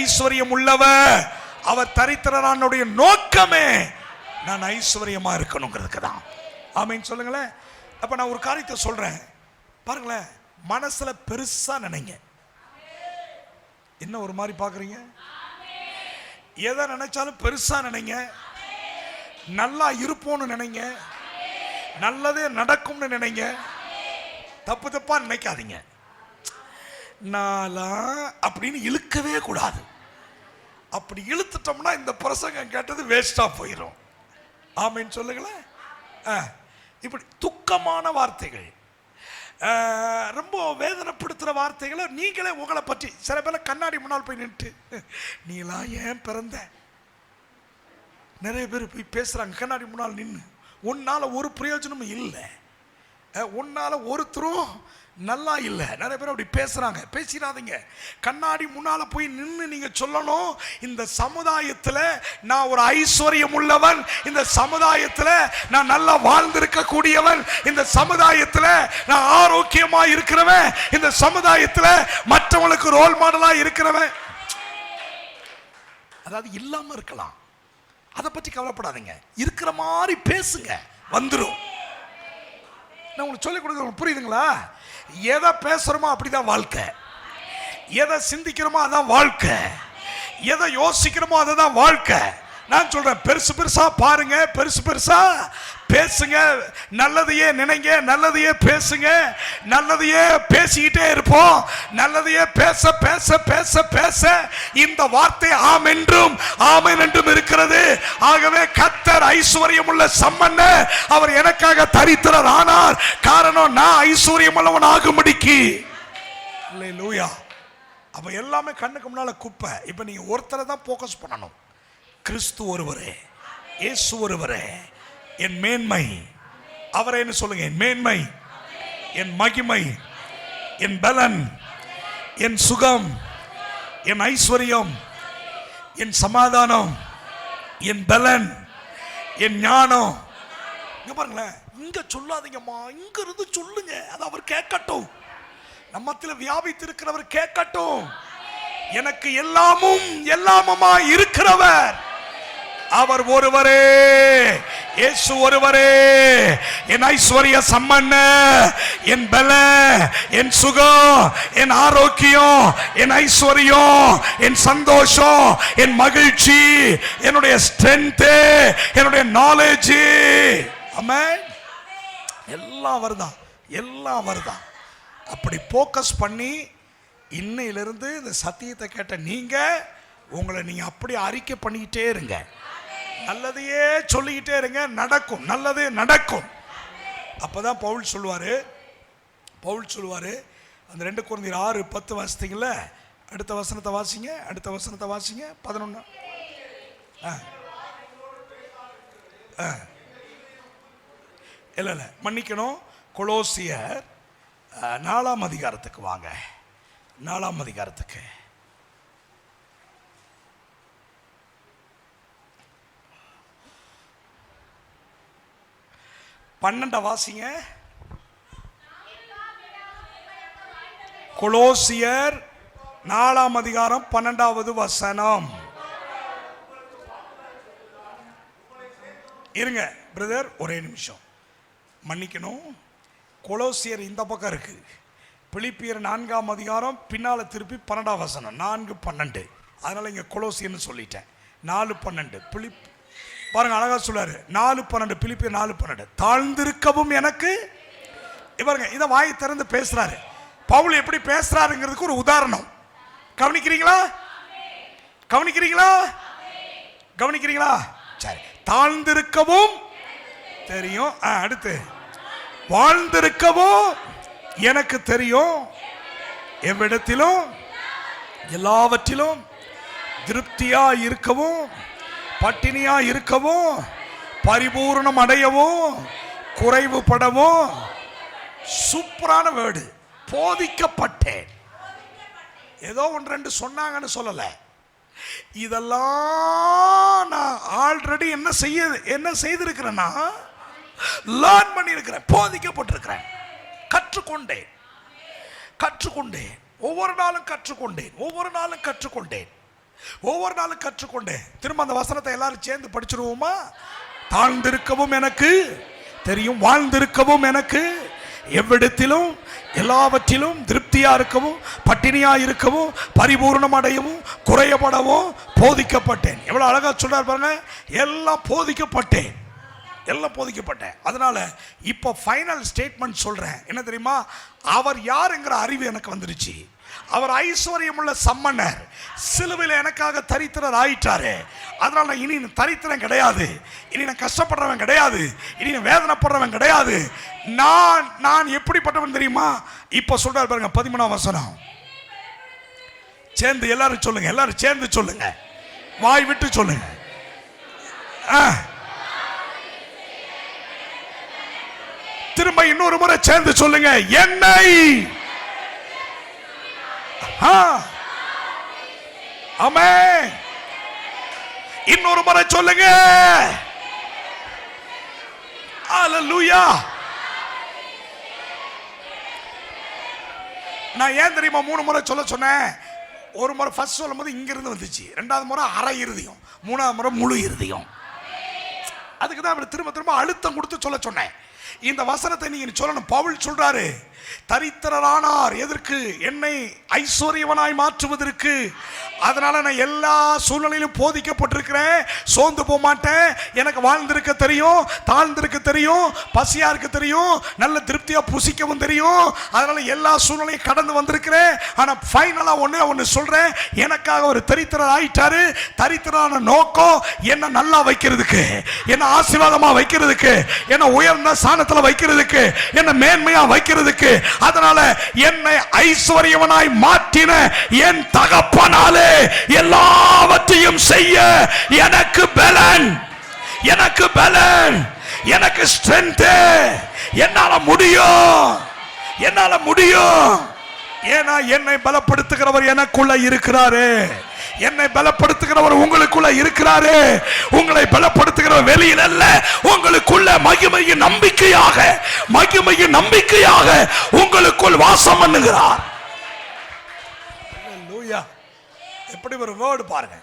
ஐஸ்வர்யம் உள்ளவர். அவர் தரித்திரனுடைய நோக்கமே நான் ஐஸ்வர்யமா இருக்கணுங்கிறதுக்கு தான். ஆமீன் சொல்லுங்களேன். அப்ப நான் ஒரு காரியத்தை சொல்றேன் பாருங்களேன். மனசுல பெருசா நினைங்க. என்ன ஒரு மாதிரி பாக்குறீங்க? எதை நினைச்சாலும் பெருசா நினைங்க. நல்லா இருப்போம்னு நினைங்க. நல்லதே நடக்கும்னு நினைங்க. தப்பு தப்பா நினைக்காதீங்க. நாளா அப்படின்னு இழுக்கவே கூடாது. அப்படி இழுத்துட்டோம்னா இந்த பிரசங்கம் கேட்டது வேஸ்டா போயிடும். ஆமீன் சொல்லுங்களேன். இப்படி துக்கமான வார்த்தைகள், ரொம்ப வேதனைப்படுத்துகிற வார்த்தைகளை நீங்களே உங்களை பற்றி சில பேர் கண்ணாடி முன்னால் போய் நின்று நீலாம் ஏன் பிறந்த, நிறைய பேர் போய் பேசுறாங்க கண்ணாடி முன்னால் நின்று. உன்னால ஒரு பிரயோஜனமும் இல்லை, உன்னால ஒருத்தரும் நல்லா இல்லை. நிறைய பேர் அப்படி பேசுறாங்க. பேசிடாதீங்க. கண்ணாடி முன்னால போய் நின்று நீங்க சொல்லணும், இந்த சமுதாயத்தில் நான் ஒரு ஐஸ்வர்யம் உள்ளவன், இந்த சமுதாயத்தில் நான் நல்லா வாழ்ந்திருக்க கூடியவன், இந்த சமுதாயத்தில் நான் ஆரோக்கியமா இருக்கிறவன், இந்த சமுதாயத்தில் மற்றவங்களுக்கு ரோல் மாடலா இருக்கிறவன். அதாவது இல்லாம இருக்கலாம், அதை பற்றி கவலைப்படாதீங்க. இருக்கிற மாதிரி பேசுங்க, வந்துடும். நான் உங்களுக்கு சொல்லிக் கொடுக்குறேன், புரியுதுங்களா? எதை பேசுறோமோ அப்படிதான் வாழ்க்கை, எதை சிந்திக்கிறோமோ அதான் வாழ்க்கை, எதை யோசிக்கிறோமோ அதுதான் வாழ்க்கை. நான் சொல்றேன், பெருசு பெருசா பாருங்க, பெருசு பெருசா பேசுங்க, நல்லதையே நினைங்க, நல்லதையே பேசுங்க, நல்லதையே பேசிக்கிட்டே இருப்போம். நல்லதையே பேச பேச பேச பேச இந்த வார்த்தை ஆம் என்றும் ஆமென் என்றும் இருக்கிறது. ஆகவே கர்த்தர் ஐஸ்வர்யம் உள்ள சம்பன்னர், அவர் எனக்காக தரித்திரர் ஆனார். காரணம், நான் ஐஸ்வர்யம் உள்ளவன் ஆகும்படிக்கு. அல்லேலூயா. அப்ப எல்லாமே கண்ணுக்கு முன்னால குப்பை. இப்ப நீங்க ஒருத்தரை தான் போக்கஸ் பண்ணணும். கிறிஸ்து ஒருவரே, இயேசு ஒருவரே என் மேன்மை. அவரை என்ன சொல்லுங்க? என் மேன்மை, என் மகிமை, என் பலன், என் சுகம், என் ஐஸ்வர்யம், என் சமாதானம், என் பலன், என் ஞானம். இங்க பாருங்களேன், இங்க சொல்லாதீங்கம்மா, இங்க இருந்து சொல்லுங்க. அது அவர் கேட்கட்டும், நம்மத்தில் வியாபித்திருக்கிறவர் கேட்கட்டும். எனக்கு எல்லாமும் எல்லாமுமா இருக்கிறவர் அவர் ஒருவரே, இயேசு ஒருவரே என் ஐஸ்வர்ய சம்பன்ன, என் பல, என் சுகம், என் ஆரோக்கியம், என் ஐஸ்வர்யம், என் சந்தோஷம், என் மகிழ்ச்சி, என்னுடைய ஸ்ட்ரென்த், என்னுடைய நாலேஜ். ஆமென். எல்லாம் வருதான், எல்லாம் வருதான். அப்படி போக்கஸ் பண்ணி இன்னையிலிருந்து இந்த சத்தியத்தை கேட்ட நீங்க உங்களை நீங்க அப்படி அறிக்கை பண்ணிக்கிட்டே இருங்க. நல்லதையே சொல்லிக்கிட்டே இருங்க, நடக்கும், நல்லது நடக்கும். அப்பதான் பவுல் சொல்லுவாரு அந்த 2 கொரிந்தியர் 6:10 வாசித்தீங்கல்ல, அடுத்த வசனத்தை வாசிங்க, அடுத்த வசனத்தை வாசிங்க. 11 இல்ல மன்னிக்கணும், கொலோசியர் 4ஆம் அதிகாரத்துக்கு வாங்க. 4ஆம் அதிகாரத்துக்கு வாசிங்க. கொலோசியர் 4ஆம் அதிகாரம் 12வது வசனம். இருங்க பிரதர், ஒரே நிமிஷம், மன்னிக்கணும். கொலோசியர் இந்த பக்கம் இருக்கு, பிலிப்பியர் 4ஆம் அதிகாரம் பின்னால திருப்பி 12ஆம் வசனம், 4:12. அதனால இங்க கொலோசியர்னு சொல்லிட்டேன். 4:12 பாருங்க, அழகா சொல்றாரு. 4:12 பிலிப்பியர் 4:12. தாழ்ந்திருக்கவும் எனக்கு, பாருங்க, இதை வாய் திறந்து பேசுறாரு. பவுல் எப்படி பேசுறாருங்கிறதுக்கு ஒரு உதாரணம். கவனிக்கிறீங்களா? கவனிக்கிறீங்களா? கவனிக்கிறீங்களா? சரி. தாழ்ந்திருக்கவும் தெரியும், அடுத்து வாழ்ந்திருக்கவும் எனக்கு தெரியும், எவ்விடத்திலும் எல்லாவற்றிலும் திருப்தியா இருக்கவும், பட்டினியா இருக்கவும், பரிபூர்ணம் அடையவும், குறைவுபடவும். சூப்பரான வேர்டு, போதிக்கப்பட்டேன். ஏதோ 1-2 சொன்னாங்கன்னு சொல்லல, இதெல்லாம் நான் ஆல்ரெடி என்ன செய்திருக்கிறேன்னா, லேர்ன் பண்ணி இருக்கிறேன், போதிக்கப்பட்டிருக்கிறேன், கற்றுக்கொண்டேன். ஒவ்வொரு நாளும் கற்றுக்கொண்டேன். திரும்ப அந்த வசனத்தை எல்லாரும் சேர்ந்து படிச்சிருவோமா? தாழ்ந்திருக்கவும் எனக்கு தெரியும், வாழ்ந்திருக்கவும் எனக்கு, எவ்விடத்திலும் எல்லாவற்றிலும் திருப்தியா இருக்கவும், பட்டினியா இருக்கவும், பரிபூர்ணம் அடையவும், குறையப்படவும் போதிக்கப்பட்டேன். எவ்வளவு அழகா சொல்றாரு பாருங்க. எல்லாம் போதிக்கப்பட்டேன். அதனால இப்ப ஃபைனல் ஸ்டேட்மெண்ட் சொல்றேன். என்ன தெரியுமா? அவர் யாருங்கிற அறிவு எனக்கு வந்துருச்சு. அவர் ஐஸ்வர்யம் உள்ள சம்பன்னர், சிலுவையில் எனக்காக தரித்திரர் ஆயிட்டாரு. அதனால இனி தரித்திரம் கிடையாது, இனி நான் கஷ்டப்படுறவன் கிடையாது, இனி வேதனைப்படுறவன் கிடையாது. நான் எப்படிப்பட்டவன் தெரியுமா? இப்ப சொல்றாரு பாருங்க, 13ஆம் வசனம். சேர்ந்து எல்லாரும் சொல்லுங்க, வாய் விட்டு சொல்லுங்க. திரும்ப இன்னொரு முறை சேர்ந்து சொல்லுங்க, என்னை. ஆமென். இன்னொரு முறை சொல்லுங்க. அல்லேலூயா. நான் ஏன் தெரியுமா 3 முறை சொல்ல சொன்னேன்? ஒரு முறை ஃபர்ஸ்ட் சொல்லும்போது இங்க இருந்து வந்துச்சு, 2வது முறை அரை இருதயம், 3வது முறை முழு இருதயம். அதுக்கு தான் திரும்ப திரும்ப அழுத்தம் கொடுத்து சொல்ல சொன்னேன். இந்த வசனத்தை நீங்க சொல்லணும். பவுல் சொல்றாரு, தரித்திரரானார் எதற்கு? என்னை ஐஸ்வர்யவனாய் மாற்றுவதற்கு. அதனால நான் எல்லா சூழ்நிலையிலும் போதிக்கப்பட்டிருக்கிறேன். சோர்ந்து போக மாட்டேன். எனக்கு வாழ்ந்திருக்க தெரியும், தாழ்ந்திருக்க தெரியும், பசியா இருக்க தெரியும், நல்ல திருப்தியா புசிக்கவும் தெரியும். அதனால எல்லா சூழ்நிலையும் கடந்து வந்திருக்கிறேன். ஆனா ஃபைனலா ஒண்ணு சொல்றேன், எனக்காக ஒரு தரித்திரர் ஆயிட்டாரு. தரித்திரான நோக்கம் என்ன நல்லா வைக்கிறதுக்கு, என்ன ஆசீர்வாதமா வைக்கிறதுக்கு, என்ன உயர்ந்த ஸ்தானத்துல வைக்கிறதுக்கு, என்ன மேன்மையா வைக்கிறதுக்கு. அதனால என்னை ஐஸ்வர்யவனாய் மாற்றின என் தகப்பனாலே எல்லாவற்றையும் செய்ய எனக்கு பலன், எனக்கு பலன், எனக்கு ஸ்ட்ரென்த். என்னால முடியும், என்னால முடியும். ஏன்னா என்னை பலப்படுத்துகிறவர் எனக்குள்ள இருக்கிறாரு. என்னை பலப்படுத்துகிறவர் உங்களுக்குள்ள இருக்கிறாரு. உங்களை பலப்படுத்துகிறவர் வெளியில் அல்ல, உங்களுக்குள்ள மகிமையின் நம்பிக்கையாக, மகிமையின் நம்பிக்கையாக உங்களுக்குள் வாசம் பண்ணுகிறார். எப்படி ஒரு வேர்டு பாருங்க,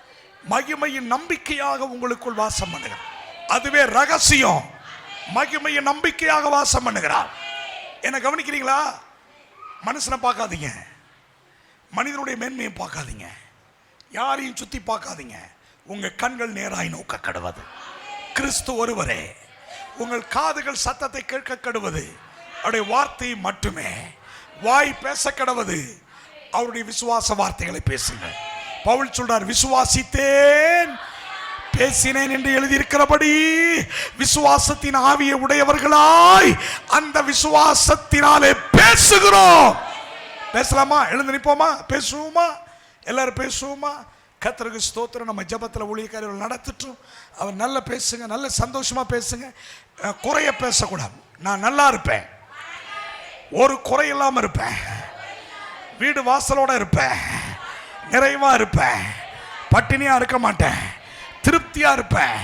மகிமையின் நம்பிக்கையாக உங்களுக்குள் வாசம் பண்ணுகிறார். அதுவே ரகசியம். மகிமையின் நம்பிக்கையாக வாசம் பண்ணுகிறார். என்ன கவனிக்கிறீங்களா? மனுஷனை பார்க்காதீங்க, மனிதனுடைய மேன்மையை பார்க்காதீங்க, யாரையும் சுத்தி பார்க்காதீங்க. உங்க கண்கள் நேராய் நோக்க கடுவது கிறிஸ்து ஒருவரே. உங்கள் காதுகள் சத்தத்தை கேட்க கடுவது அவருடைய வார்த்தை மட்டுமே. வாய் பேச கடவது அவருடைய விசுவாச வார்த்தைகளை பேசுங்க. பவுல் சொல்றார், விசுவாசித்தேன் பேசினேன் என்று எழுதியிருக்கிறபடி விசுவாசத்தின் ஆவியை உடையவர்களாய் அந்த விசுவாசத்தினாலே பேசுகிறோம். பேசலாமா? எழுந்து நிற்போமா? பேசுவோமா? எல்லாரும் பேசுவோமா? கர்த்தருக்கு ஸ்தோத்திரம். நம்ம ஜெபத்தில் ஊழியக்காரர்கள் நடத்திட்டோம். அவர் நல்ல பேசுங்க, நல்ல சந்தோஷமா பேசுங்க. குறைய பேசக்கூடாது. நான் நல்லா இருப்பேன், ஒரு குறை இல்லாம இருப்பேன், வீடு வாசலோட இருப்பேன், நிறைவா இருப்பேன், பட்டினியா இருக்க மாட்டேன், திருப்தியா இருப்பேன்,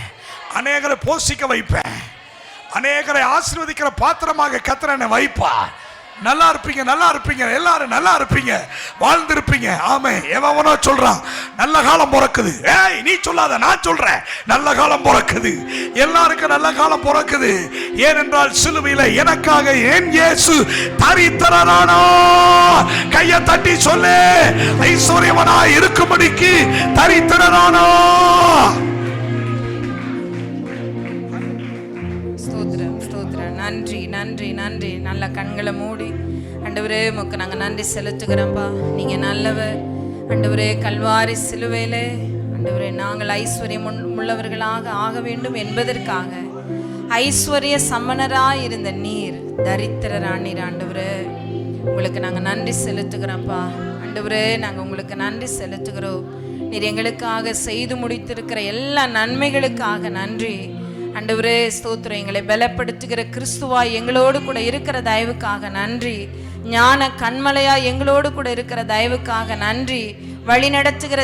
அநேகரை போஷிக்க வைப்பேன், அநேகரை ஆசீர்வதிக்கிற பாத்திரமாக கர்த்தர் என்னை வைப்பா. நல்லா இருப்பீங்க, நல்லா இருப்பீங்க, எல்லாரும் நல்லா இருப்பீங்க, வாழ்ந்திருப்பீங்க. ஆமே. எவனோ சொல்றான் நல்ல காலம் பிறக்குது. ஏய், நீ சொல்லாத, நான் சொல்றேன். நல்ல காலம் பிறக்குது, எல்லாருக்கும் நல்ல காலம் பிறக்குது. ஏனென்றால் சிலுவையில எனக்காக என் இயேசு தரித்திரரானா. கையை தட்டி சொல்லு, ஐஸ்வர்யவனாய் இருக்கும்படிக்கு தரித்திரரானா. நன்றி, நன்றி, நன்றி. நல்ல கண்களை மூடி ஆண்டவரே உமக்கு நாங்கள் நன்றி செலுத்துகிறோம்ப்பா. நீங்கள் நல்லவர் ஆண்டவரே. கல்வாரி சிலுவையிலே ஆண்டவரே நாங்கள் ஐஸ்வர்யம் உள்ளவர்களாக ஆக வேண்டும் என்பதற்காக ஐஸ்வர்ய சம்மனராய் இருந்த நீர் தரித்திரரானீர் ஆண்டவரே. உங்களுக்கு நாங்கள் நன்றி செலுத்துகிறோம்ப்பா ஆண்டவரே. நாங்கள் உங்களுக்கு நன்றி செலுத்துகிறோம். நீர் எங்களுக்காக செய்து முடித்திருக்கிற எல்லா நன்மைகளுக்காக நன்றி ஆண்டவரே. ஸ்தோத்திரம். எங்களை பலப்படுத்துகிற கிறிஸ்துவாய் எங்களோடு கூட இருக்கிற தயவுக்காக நன்றி. ஞான கண்மலையா எங்களோடு கூட இருக்கிற தயவுக்காக நன்றி. வழி நடத்துகிற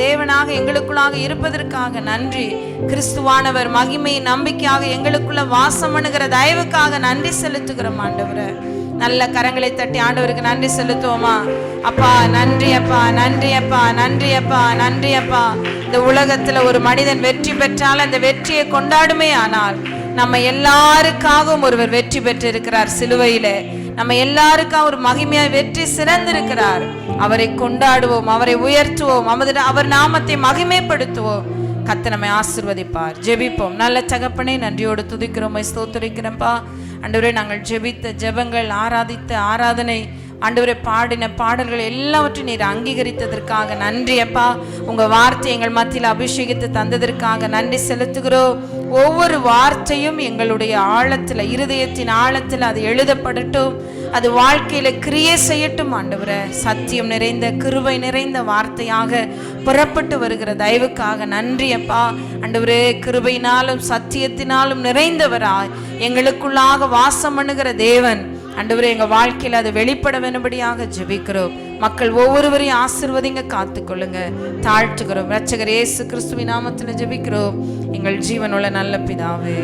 தேவனாக எங்களுக்குள்ளாக இருப்பதற்காக நன்றி. கிறிஸ்துவானவர் மகிமை நம்பிக்கையாக எங்களுக்குள்ள வாசம் பண்ணுகிற தயவுக்காக நன்றி செலுத்துகிறோம் ஆண்டவரே. நல்ல கரங்களை தட்டி ஆண்டவருக்கு நன்றி செலுத்துவோமா? அப்பா நன்றி அப்பா, நன்றி அப்பா, நன்றி அப்பா, நன்றி அப்பா. இந்த உலகத்துல ஒரு மனிதன் வெற்றி பெற்றால் அந்த வெற்றியை கொண்டாடுமே. ஆனால் நம்ம எல்லாருக்காகவும் ஒருவர் வெற்றி பெற்று இருக்கிறார் சிலுவையில. நம்ம எல்லாருக்காக ஒரு மகிமையாய் வெற்றி சிறந்திருக்கிறார். அவரை கொண்டாடுவோம், அவரை உயர்த்துவோம், அவர் நாமத்தை மகிமைப்படுத்துவோம். கர்த்தர் நம்மை ஆசீர்வதிப்பார். ஜெபிப்போம். நல்ல தகப்பனே, நன்றியோடு துதிக்கிறோம், ஸ்தோத்திரிக்கிறோம்ப்பா. ஆண்டவரே, நாங்கள் ஜெபித்த ஜெபங்கள், ஆராதித்த ஆராதனை, ஆண்டவரே பாடின பாடல்கள் எல்லாவற்றையும் நீர் அங்கீகரித்ததற்காக நன்றி அப்பா. உங்க வார்த்தை எங்கள் மத்தியில் அபிஷேகித்து தந்ததற்காக நன்றி செலுத்துகிறோம். ஒவ்வொரு வார்த்தையும் எங்களுடைய ஆழத்துல, இருதயத்தின் ஆழத்தில் அது எழுதப்படட்டும், அது வாழ்க்கையில கிரியை செய்யட்டும் ஆண்டவரே. சத்தியம் நிறைந்த கிருபை நிறைந்த வார்த்தையாக புறப்பட்டு வருகிற தயவுக்காக நன்றி அப்பா. ஆண்டவரே, கிருபையினாலும் சத்தியத்தினாலும் நிறைந்தவராய் எங்களுக்குள்ளாக வாசம் பண்ணுகிற தேவன் ஆண்டவரே, எங்க வாழ்க்கையில அது வெளிப்பட வேணும்படியாக ஜெபிக்கிறோம். மக்கள் ஒவ்வொருவரையும் ஆசீர்வதிங்க, காத்துக்கொள்ளுங்க, தாழ்த்துகிறோம். இரட்சகர் இயேசு கிறிஸ்துவின் நாமத்தில் ஜெபிக்கிறோம் எங்கள் ஜீவனுள்ள நல்ல பிதாவே.